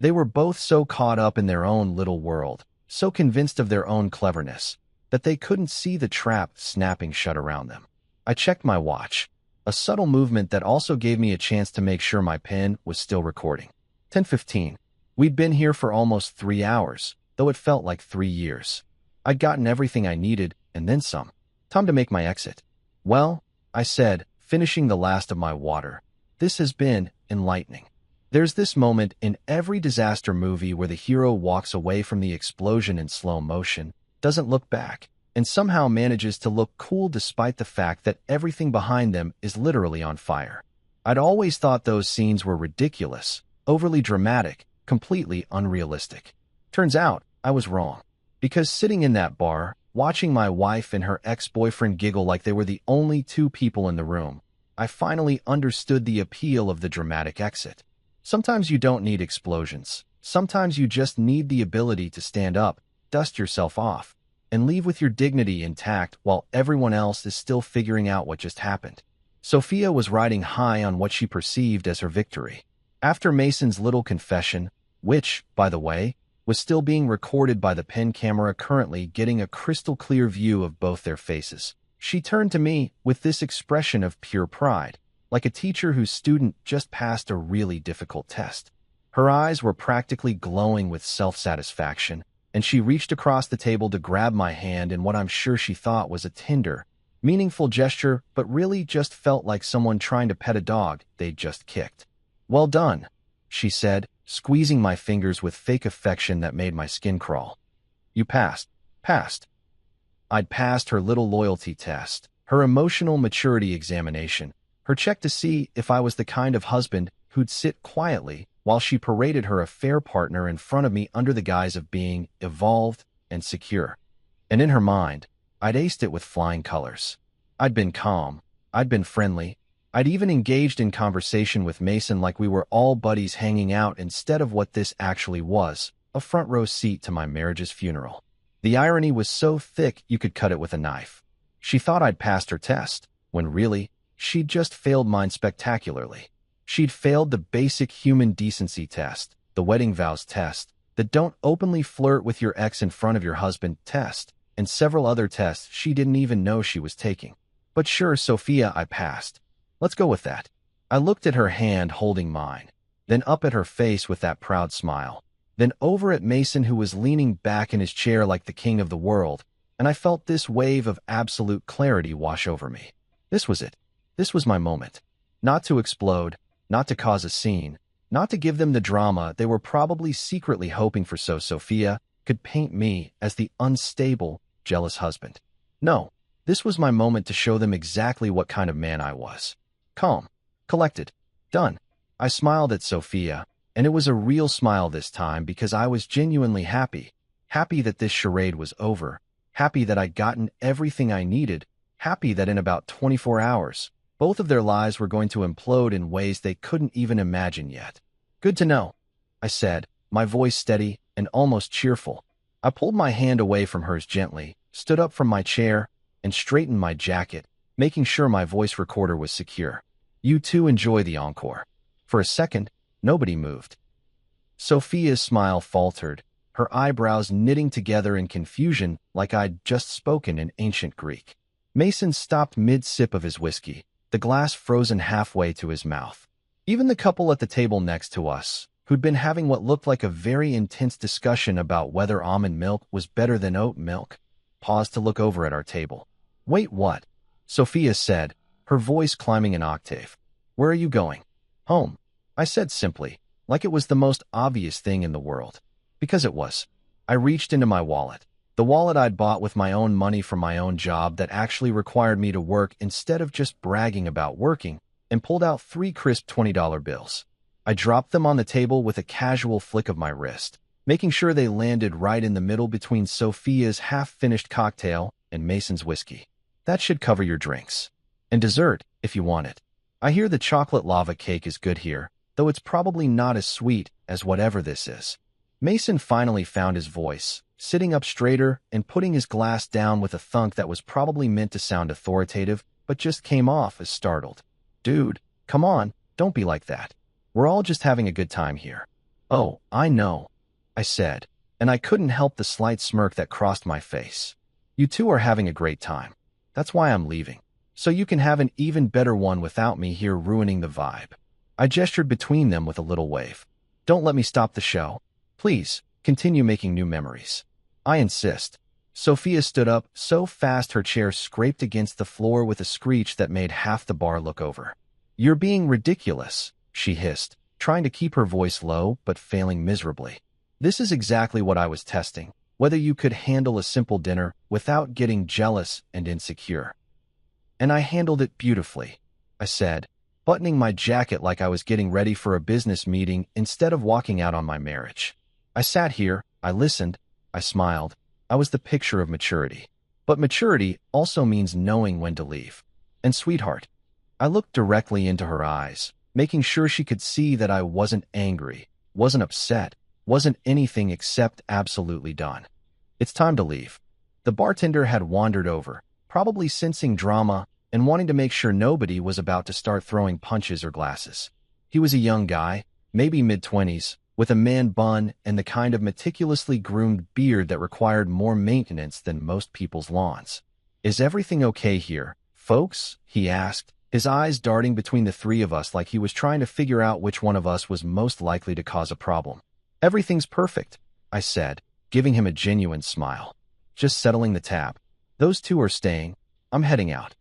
They were both so caught up in their own little world, so convinced of their own cleverness, that they couldn't see the trap snapping shut around them. I checked my watch, a subtle movement that also gave me a chance to make sure my pen was still recording. 10:15. We'd been here for almost 3 hours, though it felt like 3 years. I'd gotten everything I needed, and then some. Time to make my exit. "Well," I said, finishing the last of my water, "this has been enlightening." There's this moment in every disaster movie where the hero walks away from the explosion in slow motion, doesn't look back, and somehow manages to look cool despite the fact that everything behind them is literally on fire. I'd always thought those scenes were ridiculous, overly dramatic, completely unrealistic. Turns out, I was wrong. Because sitting in that bar, watching my wife and her ex-boyfriend giggle like they were the only two people in the room, I finally understood the appeal of the dramatic exit. Sometimes you don't need explosions. Sometimes you just need the ability to stand up, dust yourself off, and leave with your dignity intact while everyone else is still figuring out what just happened. Sophia was riding high on what she perceived as her victory. After Mason's little confession, which, by the way, was still being recorded by the pen camera currently getting a crystal clear view of both their faces, she turned to me with this expression of pure pride, like a teacher whose student just passed a really difficult test. Her eyes were practically glowing with self-satisfaction, and she reached across the table to grab my hand in what I'm sure she thought was a tender, meaningful gesture, but really just felt like someone trying to pet a dog they'd just kicked. "Well done," she said, squeezing my fingers with fake affection that made my skin crawl. "You passed." Passed. I'd passed her little loyalty test, her emotional maturity examination, her check to see if I was the kind of husband who'd sit quietly while she paraded her affair partner in front of me under the guise of being evolved and secure. And in her mind, I'd aced it with flying colors. I'd been calm. I'd been friendly. I'd even engaged in conversation with Mason like we were all buddies hanging out instead of what this actually was, a front row seat to my marriage's funeral. The irony was so thick you could cut it with a knife. She thought I'd passed her test, when really, she'd just failed mine spectacularly. She'd failed the basic human decency test, the wedding vows test, the don't openly flirt with your ex in front of your husband test, and several other tests she didn't even know she was taking. But sure, Sophia, I passed. Let's go with that. I looked at her hand holding mine, then up at her face with that proud smile, then over at Mason who was leaning back in his chair like the king of the world, and I felt this wave of absolute clarity wash over me. This was it. This was my moment. Not to explode, not to cause a scene, not to give them the drama they were probably secretly hoping for so Sophia could paint me as the unstable, jealous husband. No, this was my moment to show them exactly what kind of man I was. Calm, collected, done. I smiled at Sophia, and it was a real smile this time because I was genuinely happy. Happy that this charade was over. Happy that I'd gotten everything I needed. Happy that in about 24 hours, both of their lives were going to implode in ways they couldn't even imagine yet. Good to know, I said, my voice steady and almost cheerful. I pulled my hand away from hers gently, stood up from my chair, and straightened my jacket, making sure my voice recorder was secure. You two enjoy the encore. For a second, nobody moved. Sophia's smile faltered, her eyebrows knitting together in confusion like I'd just spoken in ancient Greek. Mason stopped mid-sip of his whiskey, the glass frozen halfway to his mouth. Even the couple at the table next to us, who'd been having what looked like a very intense discussion about whether almond milk was better than oat milk, paused to look over at our table. Wait, what? Sophia said, her voice climbing an octave. Where are you going? Home, I said simply, like it was the most obvious thing in the world. Because it was. I reached into my wallet, the wallet I'd bought with my own money from my own job that actually required me to work instead of just bragging about working, and pulled out 3 crisp $20 bills. I dropped them on the table with a casual flick of my wrist, making sure they landed right in the middle between Sophia's half-finished cocktail and Mason's whiskey. That should cover your drinks. And dessert, if you want it. I hear the chocolate lava cake is good here, though it's probably not as sweet as whatever this is. Mason finally found his voice, sitting up straighter and putting his glass down with a thunk that was probably meant to sound authoritative, but just came off as startled. Dude, come on, don't be like that. We're all just having a good time here. Oh, I know, I said, and I couldn't help the slight smirk that crossed my face. You two are having a great time. That's why I'm leaving. So you can have an even better one without me here ruining the vibe. I gestured between them with a little wave. Don't let me stop the show. Please, continue making new memories. I insist. Sophia stood up so fast her chair scraped against the floor with a screech that made half the bar look over. You're being ridiculous, she hissed, trying to keep her voice low but failing miserably. This is exactly what I was testing, whether you could handle a simple dinner without getting jealous and insecure. And I handled it beautifully, I said, buttoning my jacket like I was getting ready for a business meeting instead of walking out on my marriage. I sat here, I listened, I smiled. I was the picture of maturity. But maturity also means knowing when to leave. And sweetheart, I looked directly into her eyes, making sure she could see that I wasn't angry, wasn't upset, wasn't anything except absolutely done. It's time to leave. The bartender had wandered over, probably sensing drama and wanting to make sure nobody was about to start throwing punches or glasses. He was a young guy, maybe mid-20s, with a man bun and the kind of meticulously groomed beard that required more maintenance than most people's lawns. Is everything okay here, folks? He asked, his eyes darting between the three of us like he was trying to figure out which one of us was most likely to cause a problem. Everything's perfect, I said, giving him a genuine smile. Just settling the tab. Those two are staying. I'm heading out.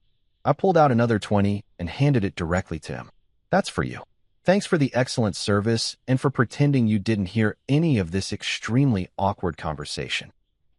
I pulled out another 20 and handed it directly to him. That's for you. Thanks for the excellent service and for pretending you didn't hear any of this extremely awkward conversation.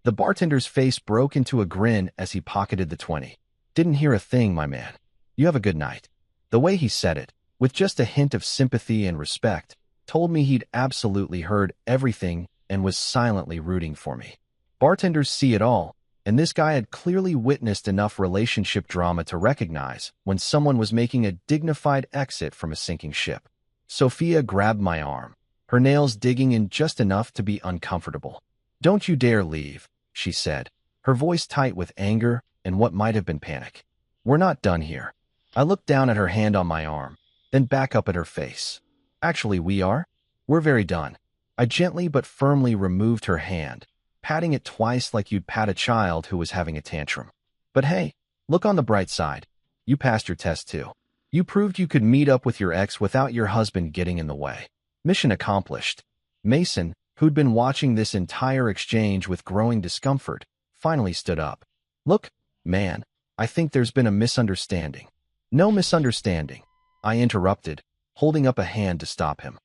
The bartender's face broke into a grin as he pocketed the 20. Didn't hear a thing, my man. You have a good night. The way he said it, with just a hint of sympathy and respect, told me he'd absolutely heard everything and was silently rooting for me. Bartenders see it all, and this guy had clearly witnessed enough relationship drama to recognize when someone was making a dignified exit from a sinking ship. Sophia grabbed my arm, her nails digging in just enough to be uncomfortable. Don't you dare leave, she said, her voice tight with anger and what might have been panic. We're not done here. I looked down at her hand on my arm, then back up at her face. Actually, we are? We're very done. I gently but firmly removed her hand, patting it twice like you'd pat a child who was having a tantrum. But hey, look on the bright side. You passed your test too. You proved you could meet up with your ex without your husband getting in the way. Mission accomplished. Mason, who'd been watching this entire exchange with growing discomfort, finally stood up. Look, man, I think there's been a misunderstanding. No misunderstanding, I interrupted, holding up a hand to stop him.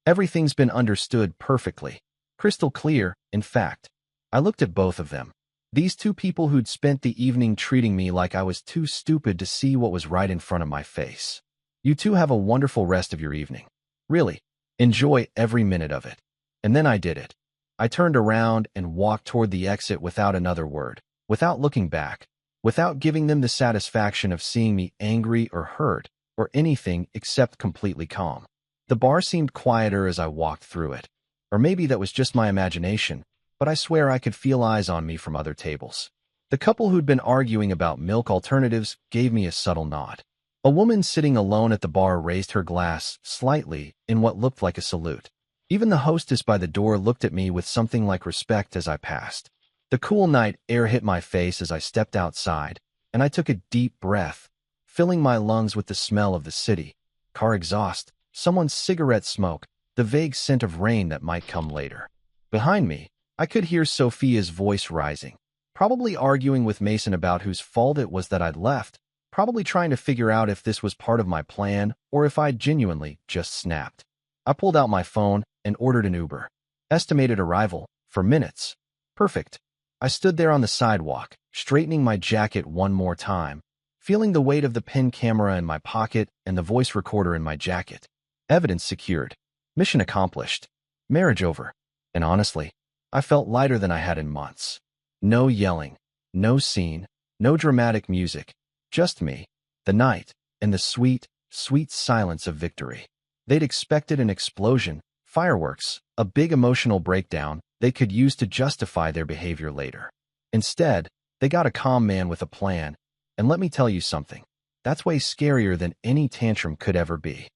Everything's been understood perfectly. Crystal clear, in fact. I looked at both of them. These two people who'd spent the evening treating me like I was too stupid to see what was right in front of my face. You two have a wonderful rest of your evening. Really, enjoy every minute of it. And then I did it. I turned around and walked toward the exit without another word, without looking back, without giving them the satisfaction of seeing me angry or hurt, or anything except completely calm. The bar seemed quieter as I walked through it. Or maybe that was just my imagination, but I swear I could feel eyes on me from other tables. The couple who'd been arguing about milk alternatives gave me a subtle nod. A woman sitting alone at the bar raised her glass slightly in what looked like a salute. Even the hostess by the door looked at me with something like respect as I passed. The cool night air hit my face as I stepped outside, and I took a deep breath, filling my lungs with the smell of the city, car exhaust, someone's cigarette smoke, the vague scent of rain that might come later. Behind me, I could hear Sophia's voice rising, probably arguing with Mason about whose fault it was that I'd left, probably trying to figure out if this was part of my plan or if I'd genuinely just snapped. I pulled out my phone and ordered an Uber. Estimated arrival, for minutes. Perfect. I stood there on the sidewalk, straightening my jacket one more time, feeling the weight of the pen camera in my pocket and the voice recorder in my jacket. Evidence secured. Mission accomplished. Marriage over. And honestly, I felt lighter than I had in months. No yelling, no scene, no dramatic music, just me, the night, and the sweet, sweet silence of victory. They'd expected an explosion, fireworks, a big emotional breakdown they could use to justify their behavior later. Instead, they got a calm man with a plan, and let me tell you something, that's way scarier than any tantrum could ever be.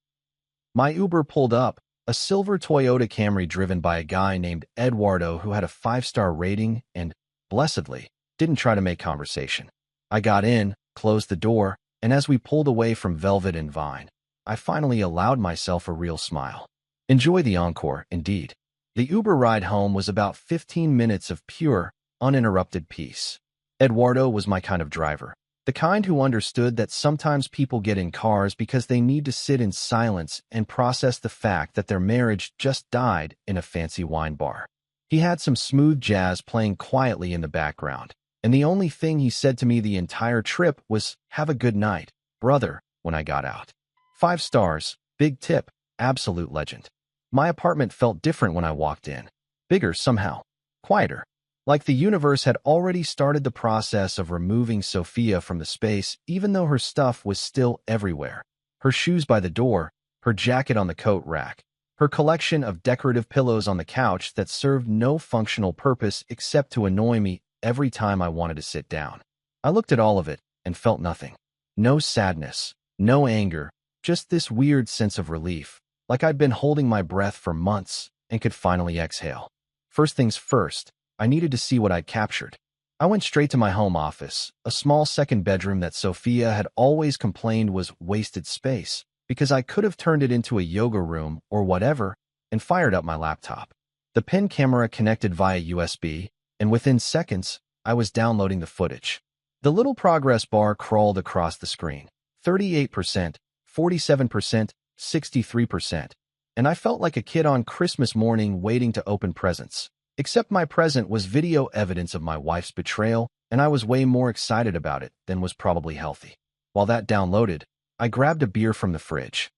My Uber pulled up, a silver Toyota Camry driven by a guy named Eduardo who had a 5-star rating and, blessedly, didn't try to make conversation. I got in, closed the door, and as we pulled away from Velvet and Vine, I finally allowed myself a real smile. Enjoy the encore, indeed. The Uber ride home was about 15 minutes of pure, uninterrupted peace. Eduardo was my kind of driver, the kind who understood that sometimes people get in cars because they need to sit in silence and process the fact that their marriage just died in a fancy wine bar. He had some smooth jazz playing quietly in the background, and the only thing he said to me the entire trip was, "Have a good night, brother," when I got out. 5 stars, big tip, absolute legend. My apartment felt different when I walked in. Bigger somehow. Quieter. Like the universe had already started the process of removing Sophia from the space even though her stuff was still everywhere. Her shoes by the door, her jacket on the coat rack, her collection of decorative pillows on the couch that served no functional purpose except to annoy me every time I wanted to sit down. I looked at all of it and felt nothing. No sadness, no anger, just this weird sense of relief, like I'd been holding my breath for months and could finally exhale. First things first, I needed to see what I'd captured. I went straight to my home office, a small second bedroom that Sophia had always complained was wasted space, because I could have turned it into a yoga room or whatever, and fired up my laptop. The pen camera connected via USB, and within seconds, I was downloading the footage. The little progress bar crawled across the screen. 38%, 47%, 63%, and I felt like a kid on Christmas morning waiting to open presents. Except my present was video evidence of my wife's betrayal, and I was way more excited about it than was probably healthy. While that downloaded, I grabbed a beer from the fridge.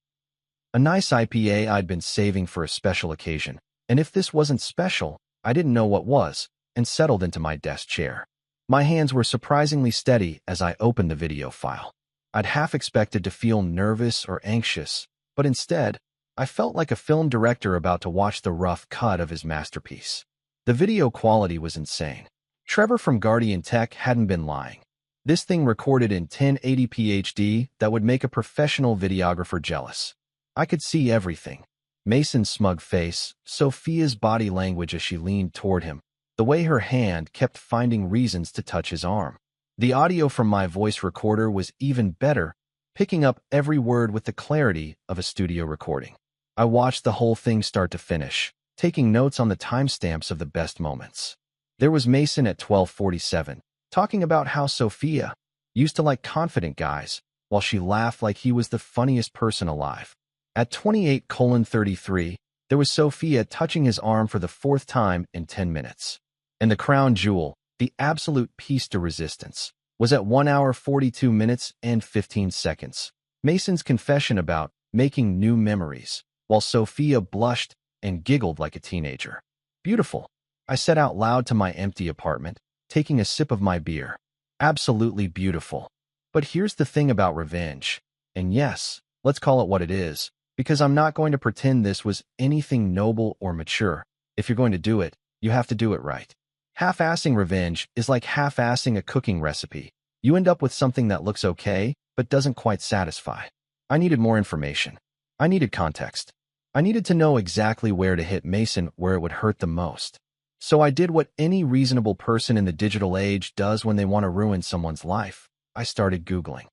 A nice IPA I'd been saving for a special occasion, and if this wasn't special, I didn't know what was, and settled into my desk chair. My hands were surprisingly steady as I opened the video file. I'd half expected to feel nervous or anxious, but instead, I felt like a film director about to watch the rough cut of his masterpiece. The video quality was insane. Trevor from Guardian Tech hadn't been lying. This thing recorded in 1080p HD that would make a professional videographer jealous. I could see everything. Mason's smug face, Sophia's body language as she leaned toward him, the way her hand kept finding reasons to touch his arm. The audio from my voice recorder was even better, picking up every word with the clarity of a studio recording. I watched the whole thing start to finish, taking notes on the timestamps of the best moments. There was Mason at 12:47, talking about how Sophia used to like confident guys, while she laughed like he was the funniest person alive. At 28:33, there was Sophia touching his arm for the fourth time in 10 minutes. And the crown jewel, the absolute piece de resistance, was at 1 hour 42 minutes and 15 seconds. Mason's confession about making new memories, while Sophia blushed and giggled like a teenager. Beautiful, I said out loud to my empty apartment, taking a sip of my beer. Absolutely beautiful. But here's the thing about revenge. And yes, let's call it what it is, because I'm not going to pretend this was anything noble or mature. If you're going to do it, you have to do it right. Half-assing revenge is like half-assing a cooking recipe. You end up with something that looks okay, but doesn't quite satisfy. I needed more information. I needed context. I needed to know exactly where to hit Mason where it would hurt the most. So I did what any reasonable person in the digital age does when they want to ruin someone's life. I started Googling.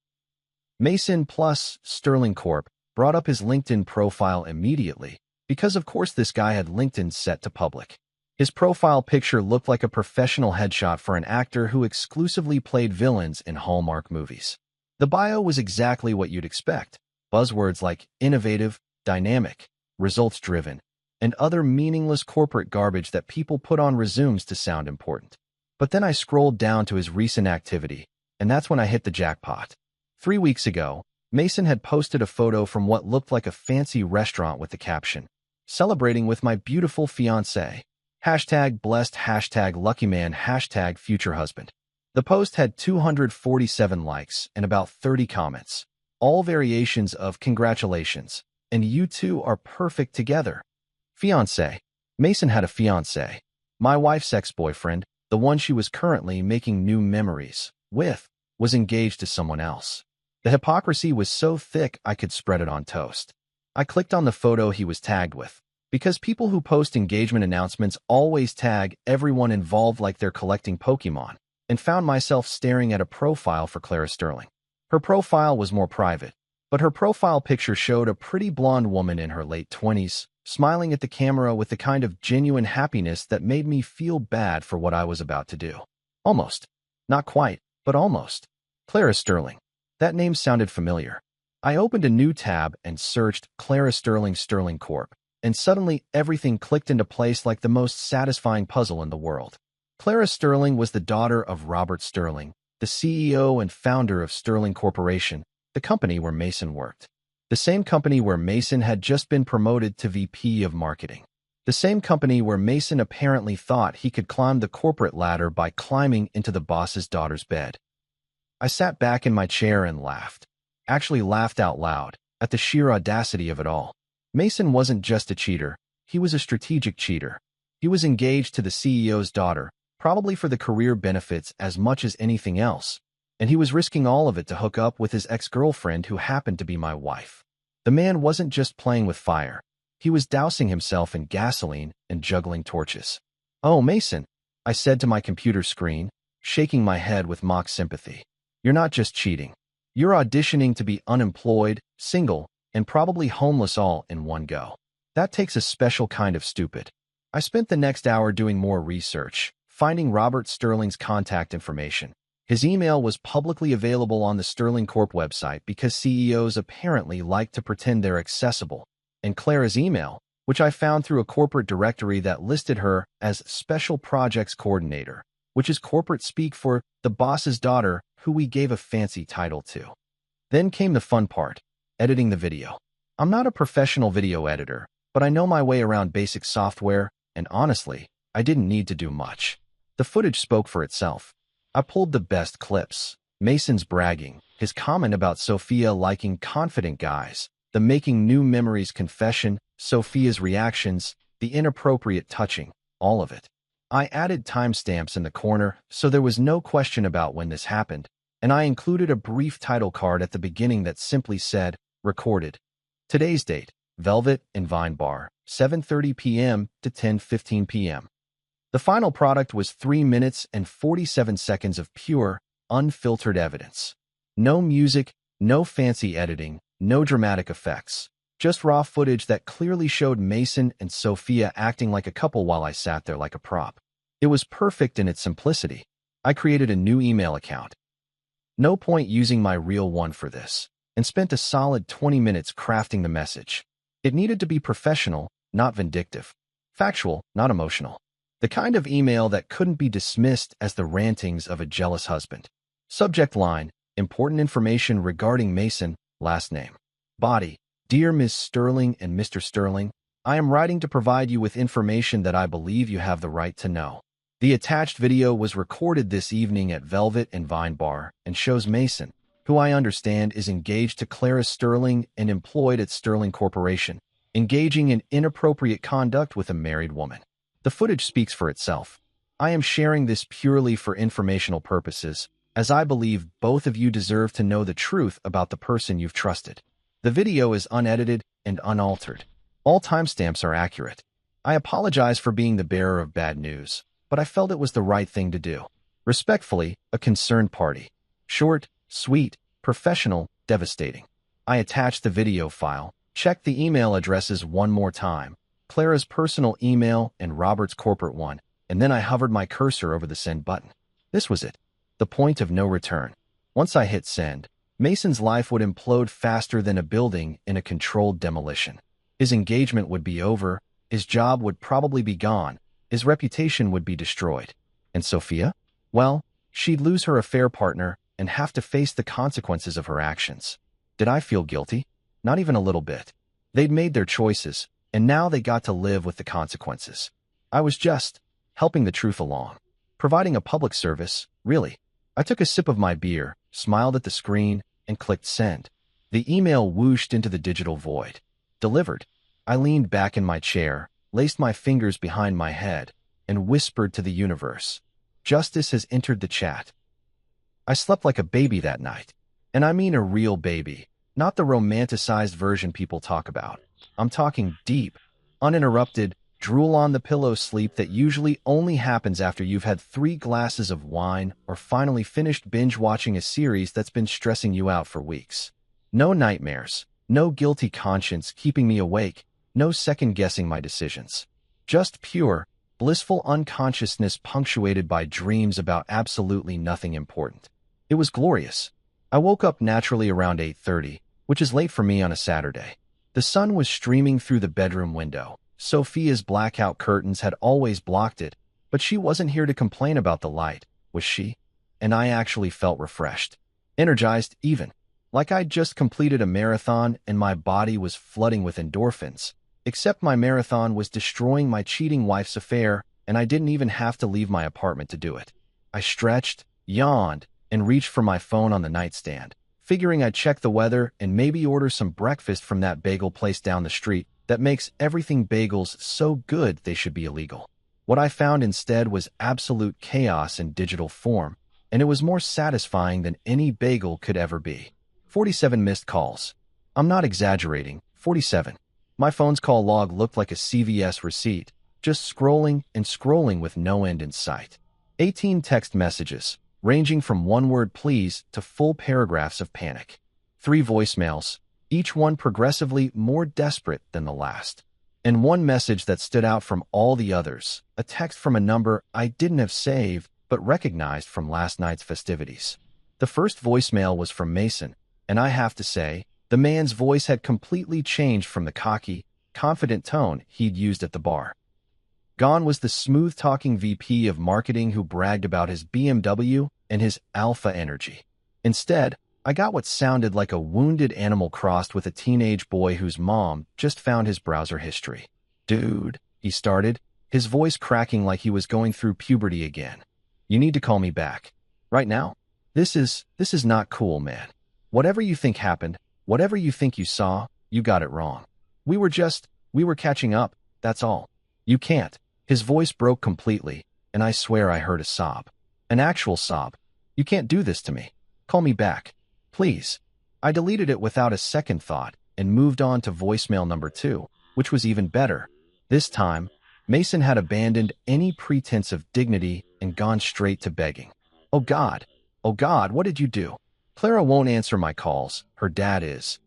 Mason plus Sterling Corp brought up his LinkedIn profile immediately, because of course this guy had LinkedIn set to public. His profile picture looked like a professional headshot for an actor who exclusively played villains in Hallmark movies. The bio was exactly what you'd expect. Buzzwords like innovative, dynamic, results-driven, and other meaningless corporate garbage that people put on resumes to sound important. But then I scrolled down to his recent activity, and that's when I hit the jackpot. 3 weeks ago, Mason had posted a photo from what looked like a fancy restaurant with the caption, "Celebrating with my beautiful fiancée. #blessed, #luckyman, #future-husband." The post had 247 likes and about 30 comments, all variations of "Congratulations, and you two are perfect together." Fiancé. Mason had a fiancé. My wife's ex-boyfriend, the one she was currently making new memories with, was engaged to someone else. The hypocrisy was so thick I could spread it on toast. I clicked on the photo he was tagged with, because people who post engagement announcements always tag everyone involved like they're collecting Pokemon, and found myself staring at a profile for Clara Sterling. Her profile was more private, but her profile picture showed a pretty blonde woman in her late 20s, smiling at the camera with the kind of genuine happiness that made me feel bad for what I was about to do. Almost. Not quite, but almost. Clara Sterling. That name sounded familiar. I opened a new tab and searched Clara Sterling Sterling Corp, and suddenly everything clicked into place like the most satisfying puzzle in the world. Clara Sterling was the daughter of Robert Sterling, the CEO and founder of Sterling Corporation, the company where Mason worked. The same company where Mason had just been promoted to VP of Marketing. The same company where Mason apparently thought he could climb the corporate ladder by climbing into the boss's daughter's bed. I sat back in my chair and laughed. Actually laughed out loud, at the sheer audacity of it all. Mason wasn't just a cheater, he was a strategic cheater. He was engaged to the CEO's daughter, probably for the career benefits as much as anything else, and he was risking all of it to hook up with his ex-girlfriend who happened to be my wife. The man wasn't just playing with fire. He was dousing himself in gasoline and juggling torches. "Oh, Mason," I said to my computer screen, shaking my head with mock sympathy. "You're not just cheating. You're auditioning to be unemployed, single, and probably homeless all in one go. That takes a special kind of stupid." I spent the next hour doing more research, finding Robert Sterling's contact information. His email was publicly available on the Sterling Corp website because CEOs apparently like to pretend they're accessible. And Clara's email, which I found through a corporate directory that listed her as Special Projects Coordinator, which is corporate speak for the boss's daughter, who we gave a fancy title to. Then came the fun part, editing the video. I'm not a professional video editor, but I know my way around basic software, and honestly, I didn't need to do much. The footage spoke for itself. I pulled the best clips. Mason's bragging, his comment about Sophia liking confident guys, the making new memories confession, Sophia's reactions, the inappropriate touching, all of it. I added timestamps in the corner, so there was no question about when this happened, and I included a brief title card at the beginning that simply said, "Recorded. Today's date, Velvet and Vine Bar, 7:30 p.m. to 10:15 p.m." The final product was 3 minutes and 47 seconds of pure, unfiltered evidence. No music, no fancy editing, no dramatic effects. Just raw footage that clearly showed Mason and Sophia acting like a couple while I sat there like a prop. It was perfect in its simplicity. I created a new email account. No point using my real one for this, and spent a solid 20 minutes crafting the message. It needed to be professional, not vindictive. Factual, not emotional. The kind of email that couldn't be dismissed as the rantings of a jealous husband. Subject line: important information regarding Mason, last name. Body: Dear Ms. Sterling and Mr. Sterling, I am writing to provide you with information that I believe you have the right to know. The attached video was recorded this evening at Velvet and Vine Bar and shows Mason, who I understand is engaged to Clara Sterling and employed at Sterling Corporation, engaging in inappropriate conduct with a married woman. The footage speaks for itself. I am sharing this purely for informational purposes, as I believe both of you deserve to know the truth about the person you've trusted. The video is unedited and unaltered. All timestamps are accurate. I apologize for being the bearer of bad news, but I felt it was the right thing to do. Respectfully, a concerned party. Short, sweet, professional, devastating. I attached the video file, checked the email addresses one more time, Clara's personal email and Robert's corporate one, and then I hovered my cursor over the send button. This was it. The point of no return. Once I hit send, Mason's life would implode faster than a building in a controlled demolition. His engagement would be over, his job would probably be gone, his reputation would be destroyed. And Sophia? Well, she'd lose her affair partner and have to face the consequences of her actions. Did I feel guilty? Not even a little bit. They'd made their choices, and now they got to live with the consequences. I was just helping the truth along. Providing a public service, really. I took a sip of my beer, smiled at the screen, and clicked send. The email whooshed into the digital void. Delivered. I leaned back in my chair, laced my fingers behind my head, and whispered to the universe, "Justice has entered the chat." I slept like a baby that night. And I mean a real baby, not the romanticized version people talk about. I'm talking deep, uninterrupted, drool-on-the-pillow sleep that usually only happens after you've had 3 glasses of wine or finally finished binge-watching a series that's been stressing you out for weeks. No nightmares, no guilty conscience keeping me awake, no second-guessing my decisions. Just pure, blissful unconsciousness punctuated by dreams about absolutely nothing important. It was glorious. I woke up naturally around 8:30, which is late for me on a Saturday. The sun was streaming through the bedroom window. Sophia's blackout curtains had always blocked it, but she wasn't here to complain about the light, was she? And I actually felt refreshed. Energized, even. Like I'd just completed a marathon and my body was flooding with endorphins. Except my marathon was destroying my cheating wife's affair, and I didn't even have to leave my apartment to do it. I stretched, yawned, and reached for my phone on the nightstand, figuring I'd check the weather and maybe order some breakfast from that bagel place down the street that makes everything bagels so good they should be illegal. What I found instead was absolute chaos in digital form, and it was more satisfying than any bagel could ever be. 47 missed calls. I'm not exaggerating, 47. My phone's call log looked like a CVS receipt, just scrolling and scrolling with no end in sight. 18 text messages, ranging from one-word please to full paragraphs of panic. 3 voicemails, each one progressively more desperate than the last. And one message that stood out from all the others, a text from a number I didn't have saved but recognized from last night's festivities. The first voicemail was from Mason, and I have to say, the man's voice had completely changed from the cocky, confident tone he'd used at the bar. Gone was the smooth-talking VP of marketing who bragged about his BMW and his alpha energy. Instead, I got what sounded like a wounded animal crossed with a teenage boy whose mom just found his browser history. "Dude," he started, his voice cracking like he was going through puberty again. "You need to call me back. Right now. This is not cool, man. Whatever you think happened, whatever you think you saw, you got it wrong. We were catching up, that's all. You can't." His voice broke completely, and I swear I heard a sob. An actual sob. "You can't do this to me. Call me back. Please. I deleted it without a second thought and moved on to voicemail number 2, which was even better. This time, Mason had abandoned any pretense of dignity and gone straight to begging. Oh God, what did you do? Clara won't answer my calls. Her dad is.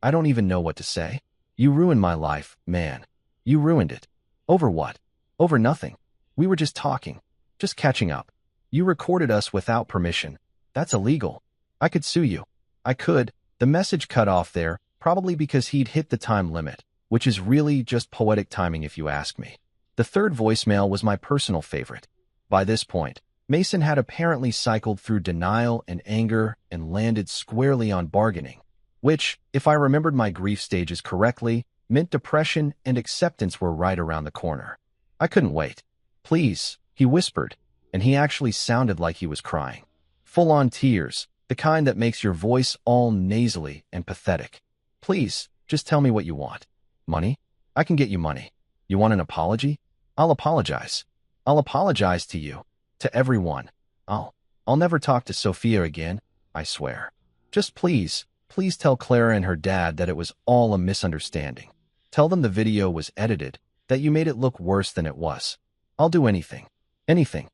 I don't even know what to say. You ruined my life, man. You ruined it. Over what? Over nothing. We were just talking. Just catching up. You recorded us without permission. That's illegal. I could sue you. I could. The message cut off there, probably because he'd hit the time limit, which is really just poetic timing if you ask me. The third voicemail was my personal favorite. By this point, Mason had apparently cycled through denial and anger and landed squarely on bargaining, which, if I remembered my grief stages correctly, meant depression and acceptance were right around the corner. I couldn't wait. Please, he whispered, and he actually sounded like he was crying. Full-on tears, the kind that makes your voice all nasally and pathetic. Please, just tell me what you want. Money? I can get you money. You want an apology? I'll apologize. I'll apologize to you. To everyone. I'll never talk to Sophia again, I swear. Just please tell Clara and her dad that it was all a misunderstanding. Tell them the video was edited, that you made it look worse than it was. I'll do anything. Anything.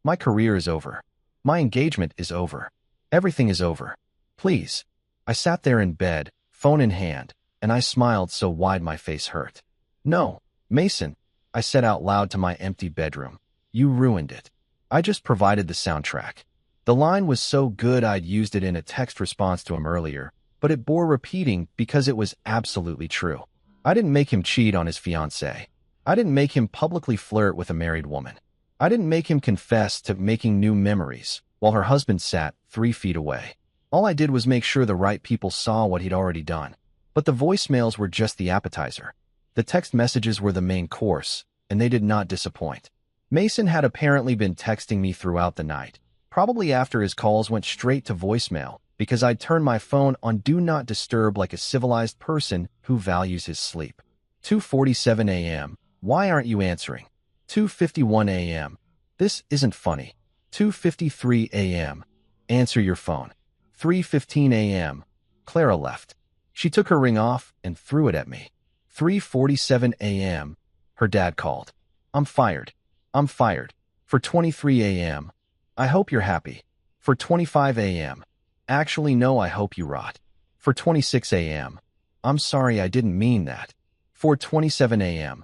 My career is over. My engagement is over. Everything is over. Please. I sat there in bed, phone in hand, and I smiled so wide my face hurt. No, Mason, I said out loud to my empty bedroom. You ruined it. I just provided the soundtrack. The line was so good I'd used it in a text response to him earlier, but it bore repeating because it was absolutely true. I didn't make him cheat on his fiancée. I didn't make him publicly flirt with a married woman. I didn't make him confess to making new memories while her husband sat 3 feet away. All I did was make sure the right people saw what he'd already done. But the voicemails were just the appetizer. The text messages were the main course, and they did not disappoint. Mason had apparently been texting me throughout the night, probably after his calls went straight to voicemail, because I'd turned my phone on Do Not Disturb like a civilized person who values his sleep. 2:47 a.m. Why aren't you answering? 2:51 a.m. This isn't funny. 2:53 a.m. Answer your phone. 3:15 a.m. Clara left. She took her ring off and threw it at me. 3:47 a.m. Her dad called. I'm fired. 4:23 a.m. I hope you're happy. 4:25 a.m. Actually, no, I hope you rot. 4:26 a.m. I'm sorry, I didn't mean that. 4:27 a.m.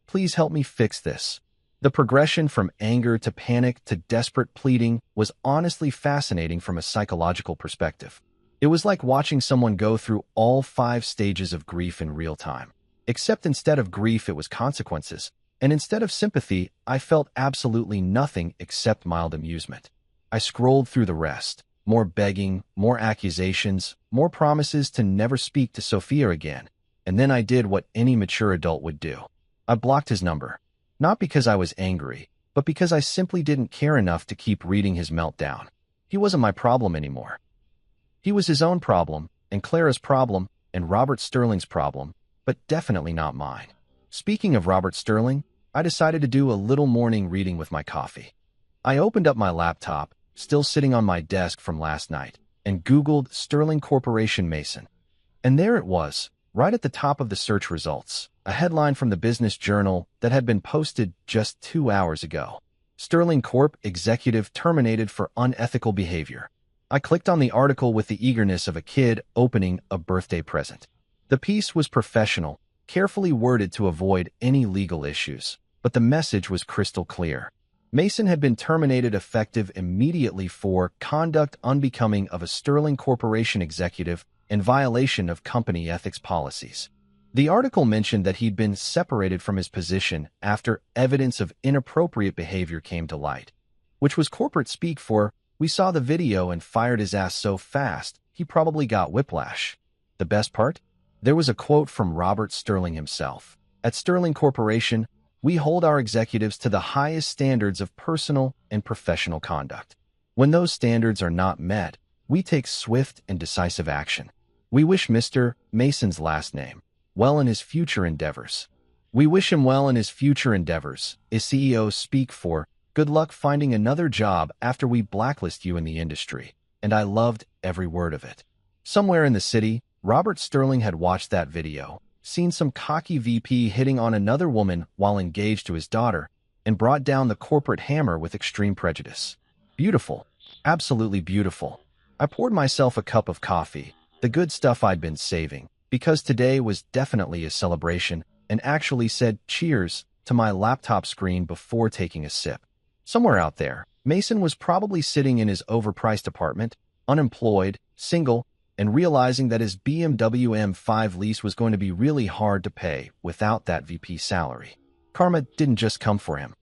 Please help me fix this. The progression from anger to panic to desperate pleading was honestly fascinating from a psychological perspective. It was like watching someone go through all 5 stages of grief in real time. Except instead of grief, it was consequences. And instead of sympathy, I felt absolutely nothing except mild amusement. I scrolled through the rest. More begging, more accusations, more promises to never speak to Sophia again. And then I did what any mature adult would do. I blocked his number. Not because I was angry, but because I simply didn't care enough to keep reading his meltdown. He wasn't my problem anymore. He was his own problem, and Clara's problem, and Robert Sterling's problem, but definitely not mine. Speaking of Robert Sterling, I decided to do a little morning reading with my coffee. I opened up my laptop, still sitting on my desk from last night, and Googled Sterling Corporation Mason. And there it was, right at the top of the search results, a headline from the Business Journal that had been posted just 2 hours ago. Sterling Corp. Executive terminated for unethical behavior. I clicked on the article with the eagerness of a kid opening a birthday present. The piece was professional, carefully worded to avoid any legal issues, but the message was crystal clear. Mason had been terminated effective immediately for conduct unbecoming of a Sterling Corporation executive in violation of company ethics policies. The article mentioned that he'd been separated from his position after evidence of inappropriate behavior came to light, which was corporate speak for, "We saw the video and fired his ass so fast, he probably got whiplash." The best part? There was a quote from Robert Sterling himself. At Sterling Corporation, we hold our executives to the highest standards of personal and professional conduct. When those standards are not met, we take swift and decisive action. We wish Mr. Mason's last name well in his future endeavors. We wish him well in his future endeavors, is CEO speak for. Good luck finding another job after we blacklist you in the industry. and I loved every word of it. Somewhere in the city, Robert Sterling had watched that video, seen some cocky VP hitting on another woman while engaged to his daughter, and brought down the corporate hammer with extreme prejudice. Beautiful. Absolutely beautiful. I poured myself a cup of coffee, the good stuff I'd been saving, because today was definitely a celebration, and actually said cheers to my laptop screen before taking a sip. Somewhere out there, Mason was probably sitting in his overpriced apartment, unemployed, single, and realizing that his BMW M5 lease was going to be really hard to pay without that VP salary. Karma didn't just come for him.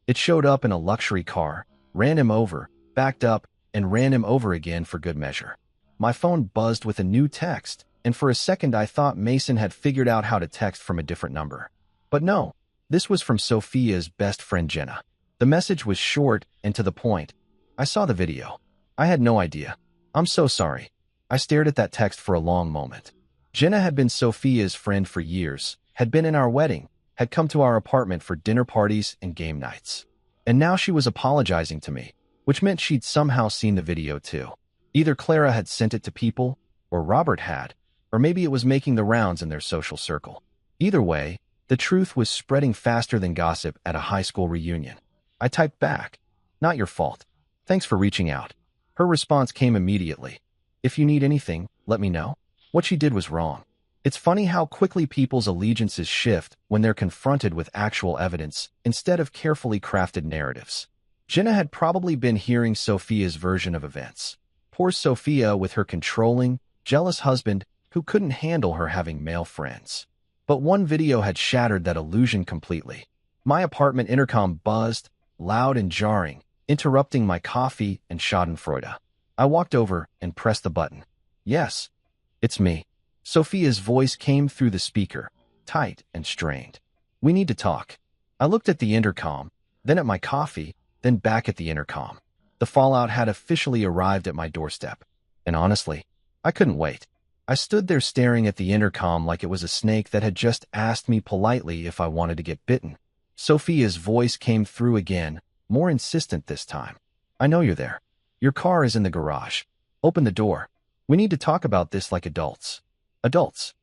It showed up in a luxury car, ran him over, backed up, and ran him over again for good measure. My phone buzzed with a new text, and for a second I thought Mason had figured out how to text from a different number. But no, this was from Sophia's best friend Jenna. The message was short and to the point. I saw the video. I had no idea. I'm so sorry. I stared at that text for a long moment. Jenna had been Sophia's friend for years, had been in our wedding, had come to our apartment for dinner parties and game nights. And now she was apologizing to me, which meant she'd somehow seen the video too. Either Clara had sent it to people, or Robert had, or maybe it was making the rounds in their social circle. Either way, the truth was spreading faster than gossip at a high school reunion. I typed back, "Not your fault. Thanks for reaching out." Her response came immediately. "If you need anything, let me know." What she did was wrong. It's funny how quickly people's allegiances shift when they're confronted with actual evidence instead of carefully crafted narratives. Jenna had probably been hearing Sophia's version of events. Poor Sophia with her controlling, jealous husband who couldn't handle her having male friends. But one video had shattered that illusion completely. My apartment intercom buzzed, loud and jarring, interrupting my coffee and schadenfreude. I walked over and pressed the button. "Yes, it's me." Sophia's voice came through the speaker, tight and strained. "We need to talk." I looked at the intercom, then at my coffee, then back at the intercom. The fallout had officially arrived at my doorstep. And honestly, I couldn't wait. I stood there staring at the intercom like it was a snake that had just asked me politely if I wanted to get bitten. Sophia's voice came through again, more insistent this time. "I know you're there. Your car is in the garage. Open the door. We need to talk about this like adults." Adults.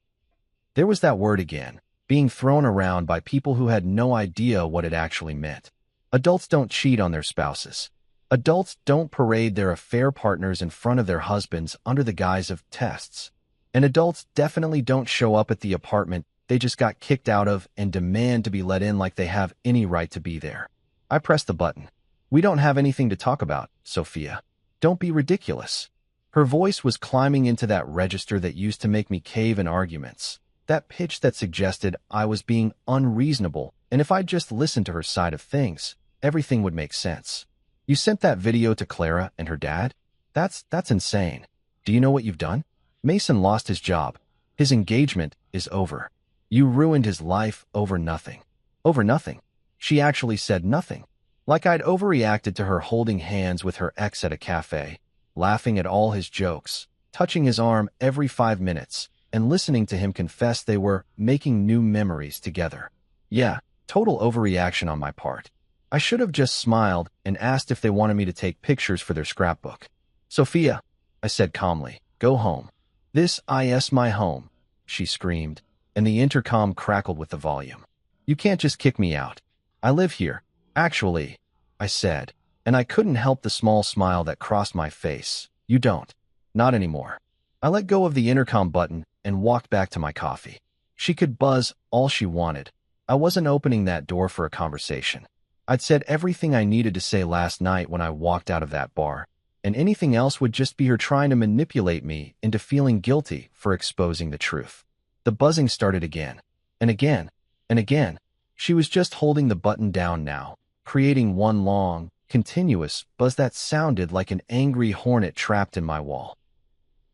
There was that word again, being thrown around by people who had no idea what it actually meant. Adults don't cheat on their spouses. Adults don't parade their affair partners in front of their husbands under the guise of tests. And adults definitely don't show up at the apartment they just got kicked out of and demand to be let in like they have any right to be there. I pressed the button. "We don't have anything to talk about, Sophia. Don't be ridiculous." Her voice was climbing into that register that used to make me cave in arguments, that pitch that suggested I was being unreasonable, and if I just listened to her side of things, everything would make sense. "You sent that video to Clara and her dad? That's insane. Do you know what you've done? Mason lost his job. His engagement is over. You ruined his life over nothing." Over nothing. She actually said nothing. Like I'd overreacted to her holding hands with her ex at a cafe, laughing at all his jokes, touching his arm every 5 minutes, and listening to him confess they were making new memories together. Yeah, total overreaction on my part. I should have just smiled and asked if they wanted me to take pictures for their scrapbook. "Sophia," I said calmly, "go home." "This is my home," she screamed, and the intercom crackled with the volume. "You can't just kick me out. I live here, actually," I said, and I couldn't help the small smile that crossed my face. "You don't. Not anymore." I let go of the intercom button and walked back to my coffee. She could buzz all she wanted. I wasn't opening that door for a conversation. I'd said everything I needed to say last night when I walked out of that bar, and anything else would just be her trying to manipulate me into feeling guilty for exposing the truth. The buzzing started again, and again, and again. She was just holding the button down now, creating one long, continuous buzz that sounded like an angry hornet trapped in my wall.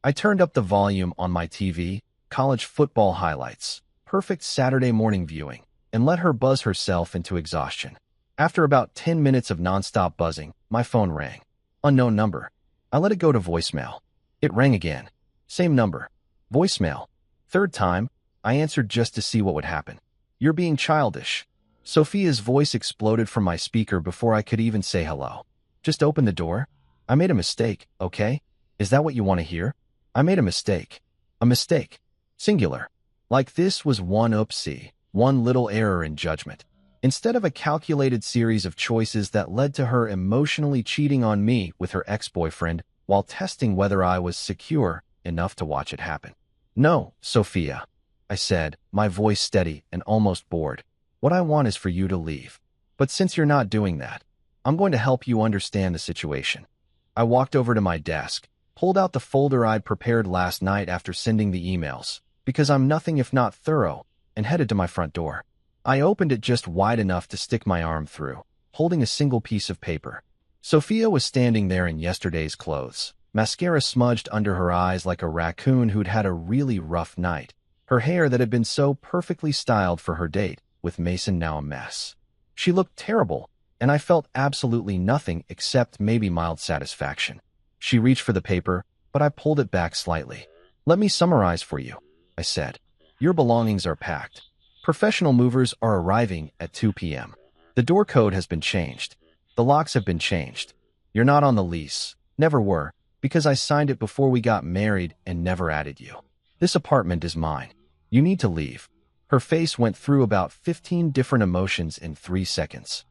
I turned up the volume on my TV, college football highlights, perfect Saturday morning viewing, and let her buzz herself into exhaustion. After about 10 minutes of nonstop buzzing, my phone rang. Unknown number. I let it go to voicemail. It rang again. Same number. Voicemail. Third time, I answered just to see what would happen. "You're being childish." Sophia's voice exploded from my speaker before I could even say hello. "Just open the door." I made a mistake, okay? Is that what you want to hear? I made a mistake. A mistake. Singular. Like this was one oopsie, one little error in judgment. Instead of a calculated series of choices that led to her emotionally cheating on me with her ex-boyfriend while testing whether I was secure enough to watch it happen. No, Sophia, I said, my voice steady and almost bored. What I want is for you to leave. But since you're not doing that, I'm going to help you understand the situation. I walked over to my desk, pulled out the folder I'd prepared last night after sending the emails, because I'm nothing if not thorough, and headed to my front door. I opened it just wide enough to stick my arm through, holding a single piece of paper. Sophia was standing there in yesterday's clothes, mascara smudged under her eyes like a raccoon who'd had a really rough night, her hair that had been so perfectly styled for her date with Mason now a mess. She looked terrible, and I felt absolutely nothing except maybe mild satisfaction. She reached for the paper, but I pulled it back slightly. Let me summarize for you, I said. Your belongings are packed. Professional movers are arriving at 2 p.m. The door code has been changed. The locks have been changed. You're not on the lease. Never were, because I signed it before we got married and never added you. This apartment is mine. You need to leave. Her face went through about 15 different emotions in 3 seconds.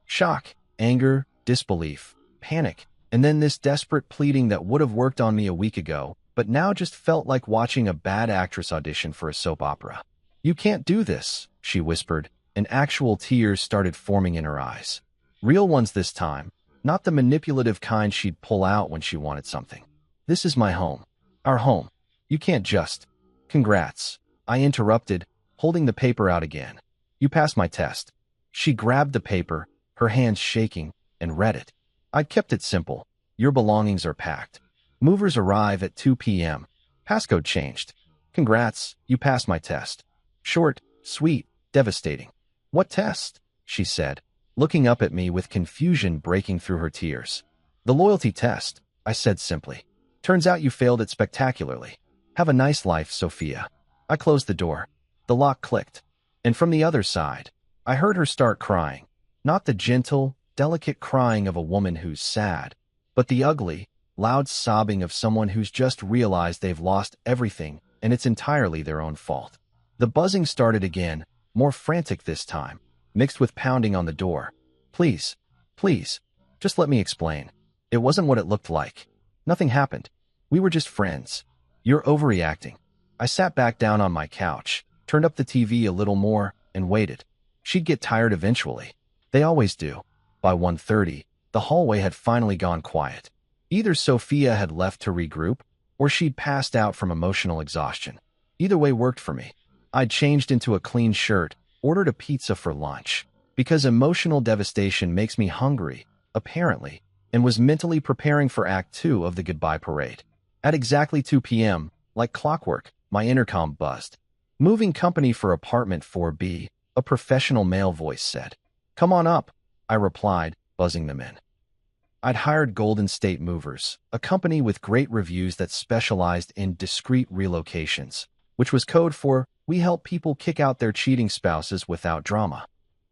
Shock, anger, disbelief, panic, and then this desperate pleading that would have worked on me a week ago, but now just felt like watching a bad actress audition for a soap opera. You can't do this, she whispered, and actual tears started forming in her eyes. Real ones this time, not the manipulative kind she'd pull out when she wanted something. This is my home. Our home. You can't just... Congrats, I interrupted, holding the paper out again. You passed my test. She grabbed the paper, her hands shaking, and read it. I'd kept it simple. Your belongings are packed. Movers arrive at 2 p.m. Passcode changed. Congrats, you passed my test. Short, sweet, devastating. What test? She said, looking up at me with confusion breaking through her tears. The loyalty test, I said simply. Turns out you failed it spectacularly. Have a nice life, Sophia. I closed the door. The lock clicked. And from the other side, I heard her start crying. Not the gentle, delicate crying of a woman who's sad, but the ugly, loud sobbing of someone who's just realized they've lost everything and it's entirely their own fault. The buzzing started again, more frantic this time, mixed with pounding on the door. Please, please, just let me explain. It wasn't what it looked like. Nothing happened. We were just friends. You're overreacting. I sat back down on my couch, turned up the TV a little more, and waited. She'd get tired eventually. They always do. By 1:30, the hallway had finally gone quiet. Either Sophia had left to regroup, or she'd passed out from emotional exhaustion. Either way worked for me. I'd changed into a clean shirt, ordered a pizza for lunch, because emotional devastation makes me hungry, apparently, and was mentally preparing for Act 2 of the goodbye parade. At exactly 2 p.m., like clockwork, my intercom buzzed. Moving company for apartment 4B, a professional male voice said. Come on up, I replied, buzzing them in. I'd hired Golden State Movers, a company with great reviews that specialized in discreet relocations, which was code for, we help people kick out their cheating spouses without drama.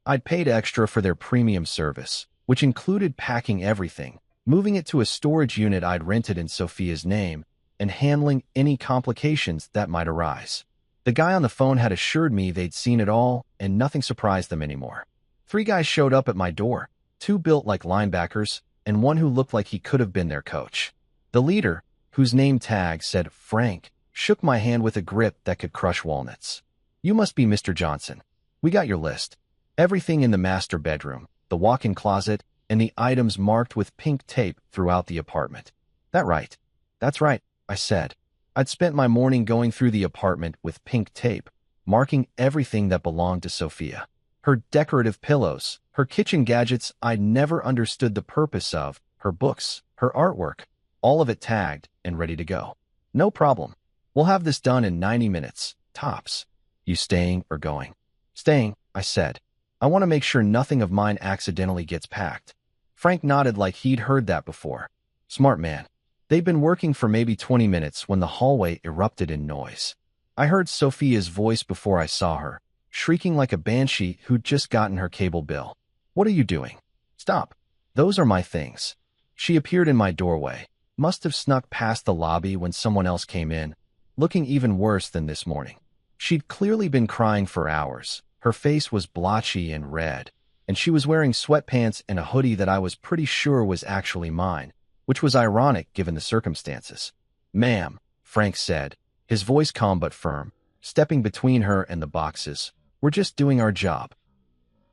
I'd paid extra for their premium service, which included packing everything, moving it to a storage unit I'd rented in Sophia's name, and handling any complications that might arise. The guy on the phone had assured me they'd seen it all, and nothing surprised them anymore. 3 guys showed up at my door, 2 built like linebackers, and 1 who looked like he could have been their coach. The leader, whose name tag said Frank, shook my hand with a grip that could crush walnuts. You must be Mr. Johnson. We got your list. Everything in the master bedroom, the walk-in closet, and the items marked with pink tape throughout the apartment. That right? That's right, I said. I'd spent my morning going through the apartment with pink tape, marking everything that belonged to Sophia. Her decorative pillows, her kitchen gadgets I'd never understood the purpose of, her books, her artwork, all of it tagged and ready to go. No problem. We'll have this done in 90 minutes, tops. You staying or going? Staying, I said. I want to make sure nothing of mine accidentally gets packed. Frank nodded like he'd heard that before. Smart man. They'd been working for maybe 20 minutes when the hallway erupted in noise. I heard Sophia's voice before I saw her, shrieking like a banshee who'd just gotten her cable bill. What are you doing? Stop. Those are my things. She appeared in my doorway, must have snuck past the lobby when someone else came in, looking even worse than this morning. She'd clearly been crying for hours. Her face was blotchy and red, and she was wearing sweatpants and a hoodie that I was pretty sure was actually mine, which was ironic given the circumstances. "Ma'am," Frank said, his voice calm but firm, stepping between her and the boxes. "We're just doing our job.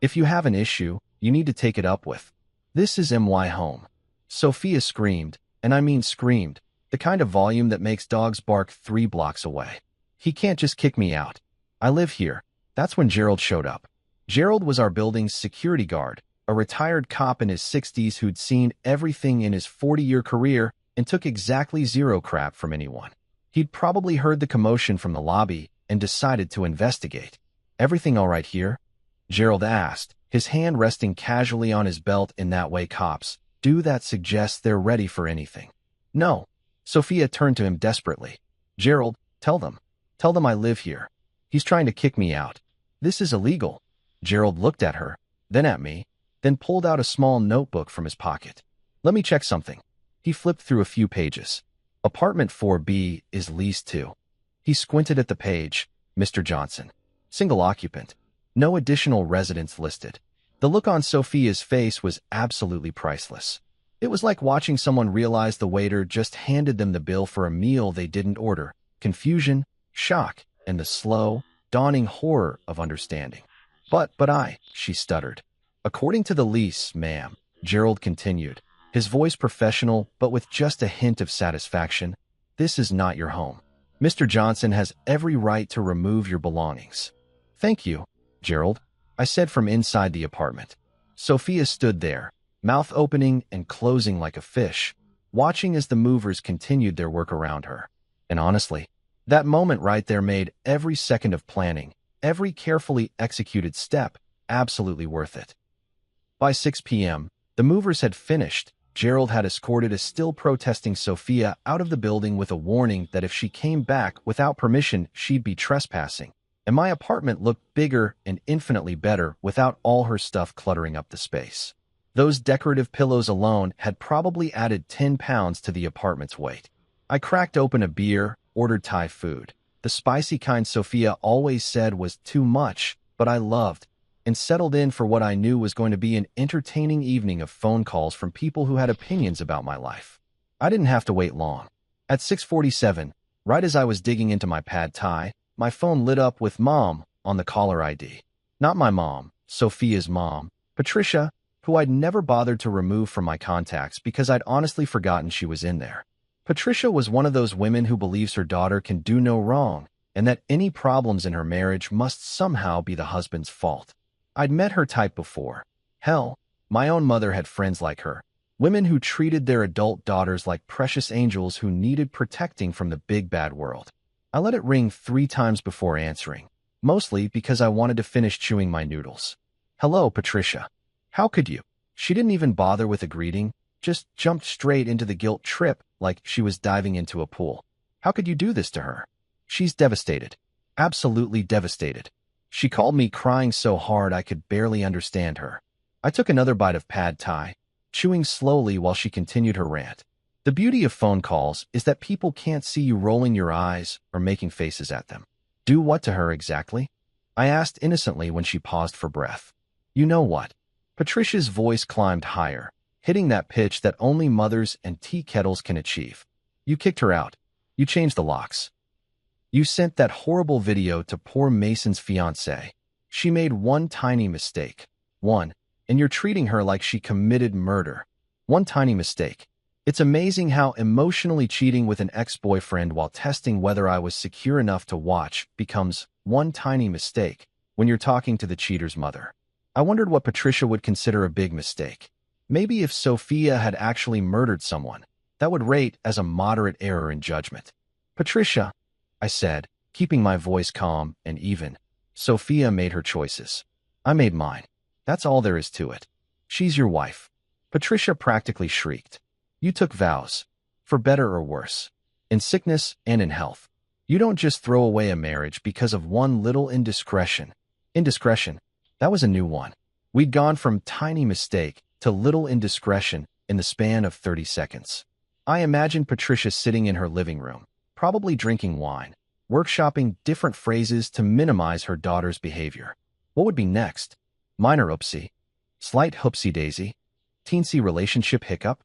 If you have an issue, you need to take it up with. This is MY Home." Sophia screamed, and I mean screamed, the kind of volume that makes dogs bark 3 blocks away. "He can't just kick me out. I live here." That's when Gerald showed up. Gerald was our building's security guard, a retired cop in his 60s who'd seen everything in his 40-year career and took exactly zero crap from anyone. He'd probably heard the commotion from the lobby and decided to investigate. "Everything all right here?" Gerald asked, his hand resting casually on his belt. In that way cops do that suggests they're ready for anything. "No." Sophia turned to him desperately. "Gerald, tell them. Tell them I live here. He's trying to kick me out. This is illegal." Gerald looked at her, then at me, then pulled out a small notebook from his pocket. "Let me check something." He flipped through a few pages. "Apartment 4B is leased to." He squinted at the page. "Mr. Johnson. Single occupant. No additional residents listed." The look on Sophia's face was absolutely priceless. It was like watching someone realize the waiter just handed them the bill for a meal they didn't order. Confusion, shock, and the slow, dawning horror of understanding. But she stuttered. "According to the lease, ma'am," Gerald continued, his voice professional but with just a hint of satisfaction, "this is not your home. Mr. Johnson has every right to remove your belongings." "Thank you, Gerald," I said from inside the apartment. Sophia stood there, mouth opening and closing like a fish, watching as the movers continued their work around her. And honestly, that moment right there made every second of planning, every carefully executed step, absolutely worth it. By 6 p.m., the movers had finished. Gerald had escorted a still protesting Sophia out of the building with a warning that if she came back without permission, she'd be trespassing. And my apartment looked bigger and infinitely better without all her stuff cluttering up the space. Those decorative pillows alone had probably added 10 pounds to the apartment's weight. I cracked open a beer, ordered Thai food, the spicy kind Sophia always said was too much, but I loved, and settled in for what I knew was going to be an entertaining evening of phone calls from people who had opinions about my life. I didn't have to wait long. At 6:47, right as I was digging into my pad thai, my phone lit up with Mom on the caller ID. Not my mom, Sophia's mom, Patricia, who I'd never bothered to remove from my contacts because I'd honestly forgotten she was in there. Patricia was one of those women who believes her daughter can do no wrong and that any problems in her marriage must somehow be the husband's fault. I'd met her type before. Hell, my own mother had friends like her, women who treated their adult daughters like precious angels who needed protecting from the big bad world. I let it ring 3 times before answering, mostly because I wanted to finish chewing my noodles. "Hello, Patricia. How could you?" She didn't even bother with a greeting, just jumped straight into the guilt trip like she was diving into a pool. "How could you do this to her?" "She's devastated. Absolutely devastated." She called me crying so hard I could barely understand her. I took another bite of pad thai, chewing slowly while she continued her rant. The beauty of phone calls is that people can't see you rolling your eyes or making faces at them. "Do what to her exactly?" I asked innocently when she paused for breath. "You know what?" Patricia's voice climbed higher, hitting that pitch that only mothers and tea kettles can achieve. "You kicked her out. You changed the locks. You sent that horrible video to poor Mason's fiancé. She made one tiny mistake. One, and you're treating her like she committed murder. One tiny mistake. It's amazing how emotionally cheating with an ex-boyfriend while testing whether I was secure enough to watch becomes one tiny mistake when you're talking to the cheater's mother. I wondered what Patricia would consider a big mistake. Maybe if Sophia had actually murdered someone, that would rate as a moderate error in judgment. "Patricia," I said, keeping my voice calm and even. "Sophia made her choices. I made mine. That's all there is to it. She's your wife." Patricia practically shrieked. "You took vows, for better or worse, in sickness and in health. You don't just throw away a marriage because of one little indiscretion." Indiscretion, that was a new one. We'd gone from tiny mistake to little indiscretion, in the span of 30 seconds. I imagined Patricia sitting in her living room, probably drinking wine, workshopping different phrases to minimize her daughter's behavior. What would be next? Minor oopsie, slight hoopsie-daisy, teensy relationship hiccup?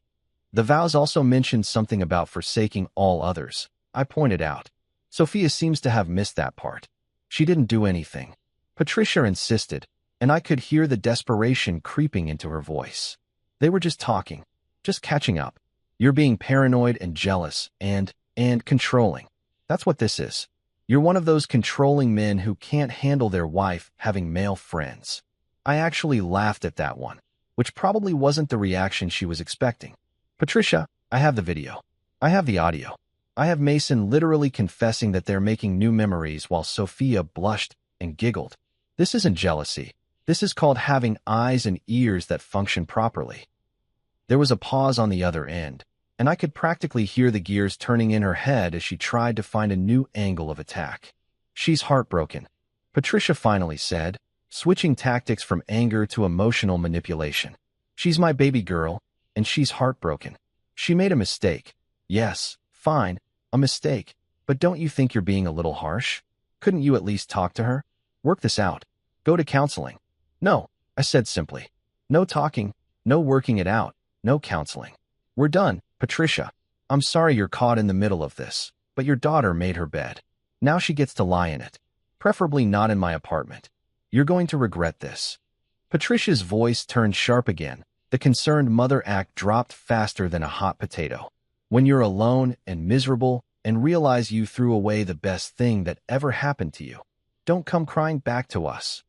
The vows also mentioned something about forsaking all others. I pointed out. Sophia seems to have missed that part. She didn't do anything. Patricia insisted, and I could hear the desperation creeping into her voice. They were just talking, just catching up. You're being paranoid and jealous and controlling. That's what this is. You're one of those controlling men who can't handle their wife having male friends. I actually laughed at that one, which probably wasn't the reaction she was expecting. Patricia, I have the video. I have the audio. I have Mason literally confessing that they're making new memories while Sophia blushed and giggled. This isn't jealousy. This is called having eyes and ears that function properly. There was a pause on the other end, and I could practically hear the gears turning in her head as she tried to find a new angle of attack. She's heartbroken, Patricia finally said, switching tactics from anger to emotional manipulation. She's my baby girl, and she's heartbroken. She made a mistake. Yes, fine, a mistake. But don't you think you're being a little harsh? Couldn't you at least talk to her? Work this out. Go to counseling. No, I said simply. No talking, no working it out, no counseling. We're done, Patricia. I'm sorry you're caught in the middle of this, but your daughter made her bed. Now she gets to lie in it. Preferably not in my apartment. You're going to regret this. Patricia's voice turned sharp again. The concerned mother act dropped faster than a hot potato. When you're alone and miserable and realize you threw away the best thing that ever happened to you, don't come crying back to us.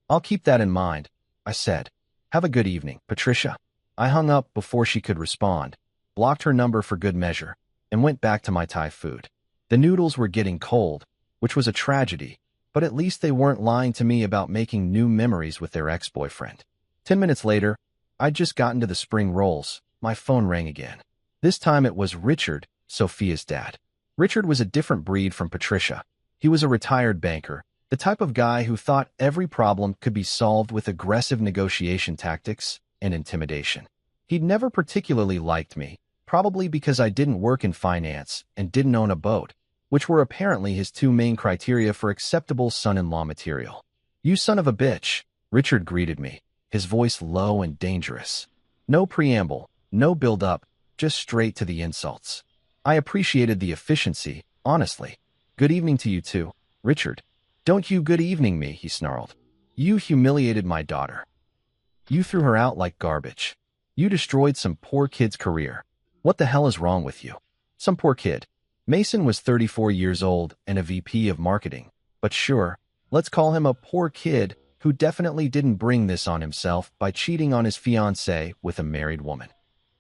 I'll keep that in mind, I said. Have a good evening, Patricia. I hung up before she could respond, blocked her number for good measure, and went back to my Thai food. The noodles were getting cold, which was a tragedy, but at least they weren't lying to me about making new memories with their ex-boyfriend. 10 minutes later, I'd just gotten to the spring rolls. My phone rang again. This time it was Richard, Sophia's dad. Richard was a different breed from Patricia. He was a retired banker, the type of guy who thought every problem could be solved with aggressive negotiation tactics and intimidation. He'd never particularly liked me, probably because I didn't work in finance and didn't own a boat, which were apparently his two main criteria for acceptable son-in-law material. You son of a bitch, Richard greeted me, his voice low and dangerous. No preamble, no build-up, just straight to the insults. I appreciated the efficiency, honestly. Good evening to you too, Richard. Don't you good evening me, he snarled. You humiliated my daughter. You threw her out like garbage. You destroyed some poor kid's career. What the hell is wrong with you? Some poor kid. Mason was 34 years old and a VP of marketing. But sure, let's call him a poor kid who definitely didn't bring this on himself by cheating on his fiancée with a married woman.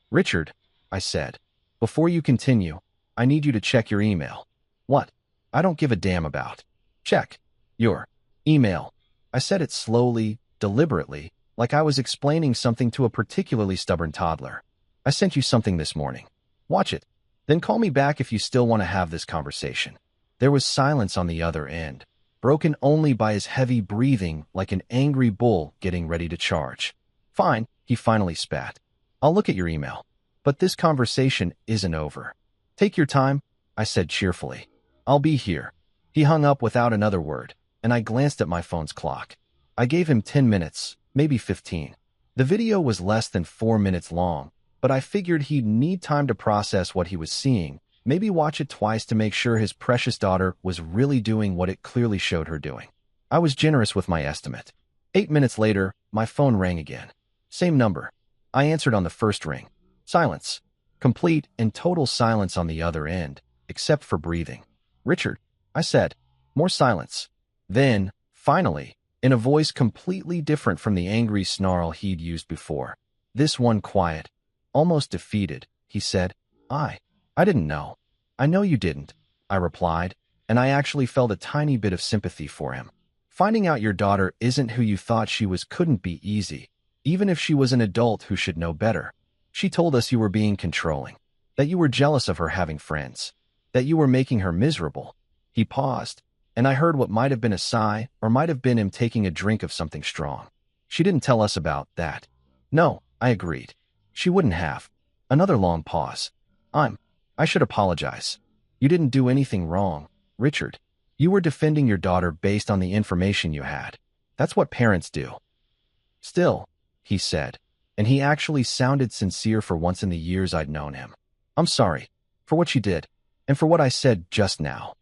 Richard, I said, before you continue, I need you to check your email. What? I don't give a damn about. Check your email. I said it slowly, deliberately, like I was explaining something to a particularly stubborn toddler. I sent you something this morning. Watch it. Then call me back if you still want to have this conversation. There was silence on the other end, broken only by his heavy breathing like an angry bull getting ready to charge. Fine, he finally spat. I'll look at your email. But this conversation isn't over. Take your time, I said cheerfully. I'll be here. He hung up without another word, and I glanced at my phone's clock. I gave him 10 minutes, maybe 15. The video was less than 4 minutes long, but I figured he'd need time to process what he was seeing, maybe watch it twice to make sure his precious daughter was really doing what it clearly showed her doing. I was generous with my estimate. 8 minutes later, my phone rang again. Same number. I answered on the first ring. Silence. Complete and total silence on the other end, except for breathing. Richard, I said. More silence. Then, finally, in a voice completely different from the angry snarl he'd used before. This one quiet, almost defeated, he said, I didn't know. I know you didn't, I replied, and I actually felt a tiny bit of sympathy for him. Finding out your daughter isn't who you thought she was couldn't be easy, even if she was an adult who should know better. She told us you were being controlling, that you were jealous of her having friends, that you were making her miserable. He paused, and I heard what might have been a sigh or might have been him taking a drink of something strong. She didn't tell us about that. No, I agreed. She wouldn't have. Another long pause. I should apologize. You didn't do anything wrong, Richard. You were defending your daughter based on the information you had. That's what parents do. Still, he said, and he actually sounded sincere for once in the years I'd known him. I'm sorry for what you did and for what I said just now.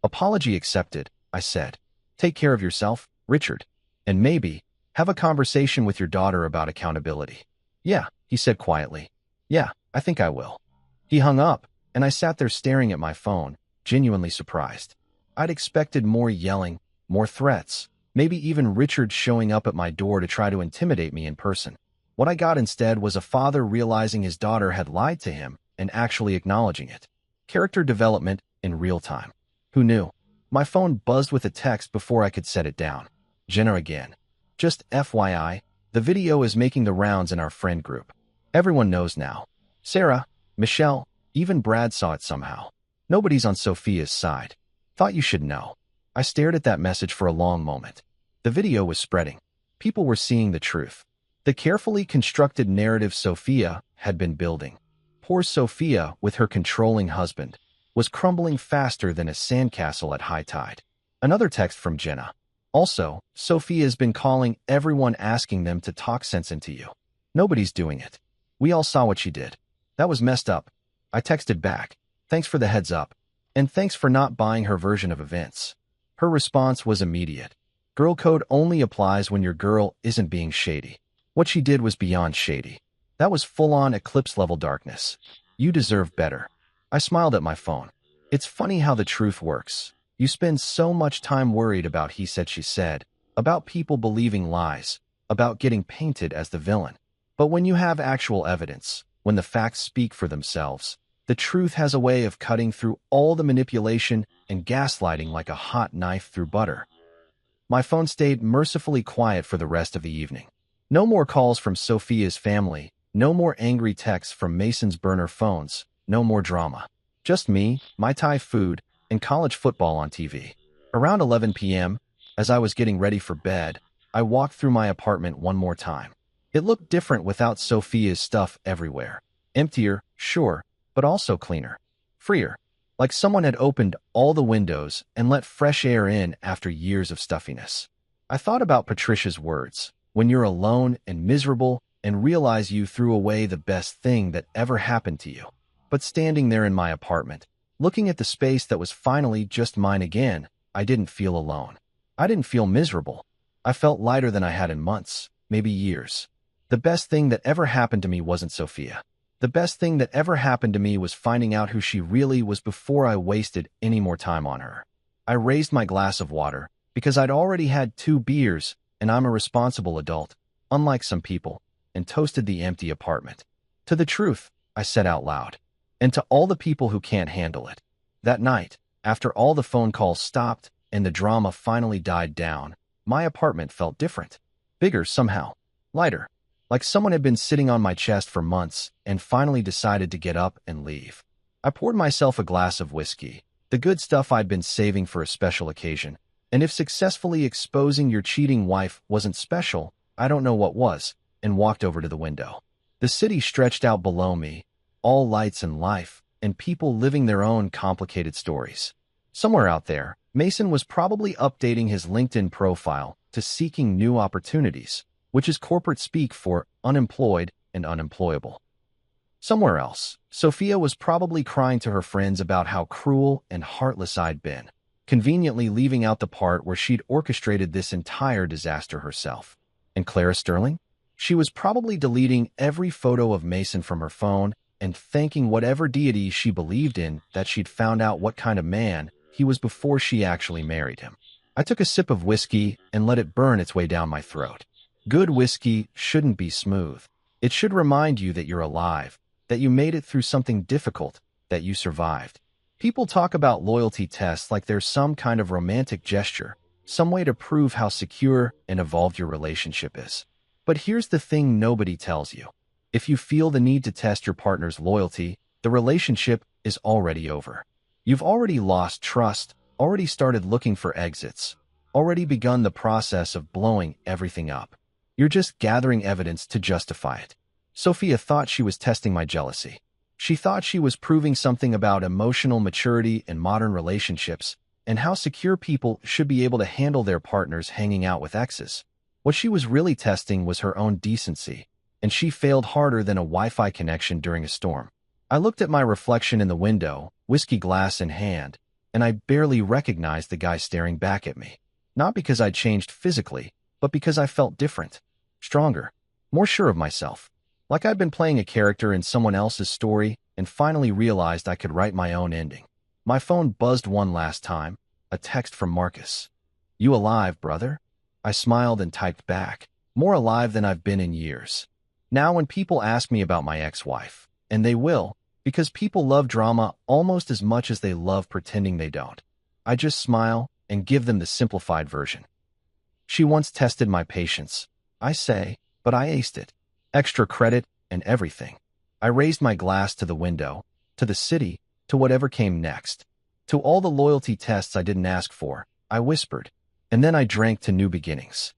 Apology accepted, I said. Take care of yourself, Richard, and maybe have a conversation with your daughter about accountability. Yeah, he said quietly. Yeah, I think I will. He hung up, and I sat there staring at my phone, genuinely surprised. I'd expected more yelling, more threats, maybe even Richard showing up at my door to try to intimidate me in person. What I got instead was a father realizing his daughter had lied to him and actually acknowledging it. Character development in real time. Who knew? My phone buzzed with a text before I could set it down. Jenna again. Just FYI, the video is making the rounds in our friend group. Everyone knows now. Sarah, Michelle, even Brad saw it somehow. Nobody's on Sophia's side. Thought you should know. I stared at that message for a long moment. The video was spreading. People were seeing the truth. The carefully constructed narrative Sophia had been building. Poor Sophia, with her controlling husband, was crumbling faster than a sandcastle at high tide. Another text from Jenna. Also, Sophia's been calling everyone asking them to talk sense into you. Nobody's doing it. We all saw what she did. That was messed up. I texted back. Thanks for the heads up. And thanks for not buying her version of events. Her response was immediate. Girl code only applies when your girl isn't being shady. What she did was beyond shady. That was full-on eclipse-level darkness. You deserve better. I smiled at my phone. It's funny how the truth works. You spend so much time worried about he said, she said, about people believing lies, about getting painted as the villain. But when you have actual evidence, when the facts speak for themselves, the truth has a way of cutting through all the manipulation and gaslighting like a hot knife through butter. My phone stayed mercifully quiet for the rest of the evening. No more calls from Sophia's family, no more angry texts from Mason's burner phones, no more drama. Just me, my Thai food, and college football on TV. Around 11 p.m., as I was getting ready for bed, I walked through my apartment one more time. It looked different without Sophia's stuff everywhere. Emptier, sure, but also cleaner. Freer. Like someone had opened all the windows and let fresh air in after years of stuffiness. I thought about Patricia's words. When you're alone and miserable and realize you threw away the best thing that ever happened to you. But standing there in my apartment, looking at the space that was finally just mine again, I didn't feel alone. I didn't feel miserable. I felt lighter than I had in months, maybe years. The best thing that ever happened to me wasn't Sophia. The best thing that ever happened to me was finding out who she really was before I wasted any more time on her. I raised my glass of water because I'd already had 2 beers and I'm a responsible adult, unlike some people, and toasted the empty apartment. To the truth, I said out loud, and to all the people who can't handle it. That night, after all the phone calls stopped and the drama finally died down, my apartment felt different. Bigger somehow. Lighter. Like someone had been sitting on my chest for months and finally decided to get up and leave. I poured myself a glass of whiskey, the good stuff I'd been saving for a special occasion, and if successfully exposing your cheating wife wasn't special, I don't know what was, and walked over to the window. The city stretched out below me, all lights and life, and people living their own complicated stories. Somewhere out there, Mason was probably updating his LinkedIn profile to seeking new opportunities, which is corporate speak for unemployed and unemployable. Somewhere else, Sophia was probably crying to her friends about how cruel and heartless I'd been, conveniently leaving out the part where she'd orchestrated this entire disaster herself. And Clara Sterling? She was probably deleting every photo of Mason from her phone and thanking whatever deity she believed in that she'd found out what kind of man he was before she actually married him. I took a sip of whiskey and let it burn its way down my throat. Good whiskey shouldn't be smooth. It should remind you that you're alive, that you made it through something difficult, that you survived. People talk about loyalty tests like there's some kind of romantic gesture, some way to prove how secure and evolved your relationship is. But here's the thing nobody tells you. If you feel the need to test your partner's loyalty, the relationship is already over. You've already lost trust, already started looking for exits, already begun the process of blowing everything up. You're just gathering evidence to justify it. Sophia thought she was testing my jealousy. She thought she was proving something about emotional maturity in modern relationships and how secure people should be able to handle their partners hanging out with exes. What she was really testing was her own decency, and she failed harder than a Wi-Fi connection during a storm. I looked at my reflection in the window, whiskey glass in hand, and I barely recognized the guy staring back at me. Not because I'd changed physically, but because I felt different, stronger, more sure of myself. Like I'd been playing a character in someone else's story and finally realized I could write my own ending. My phone buzzed one last time, a text from Marcus. "You alive, brother?" I smiled and typed back, "More alive than I've been in years." Now when people ask me about my ex-wife, and they will, because people love drama almost as much as they love pretending they don't, I just smile and give them the simplified version. She once tested my patience, I say, but I aced it. Extra credit and everything. I raised my glass to the window, to the city, to whatever came next. To all the loyalty tests I didn't ask for, I whispered, and then I drank to new beginnings.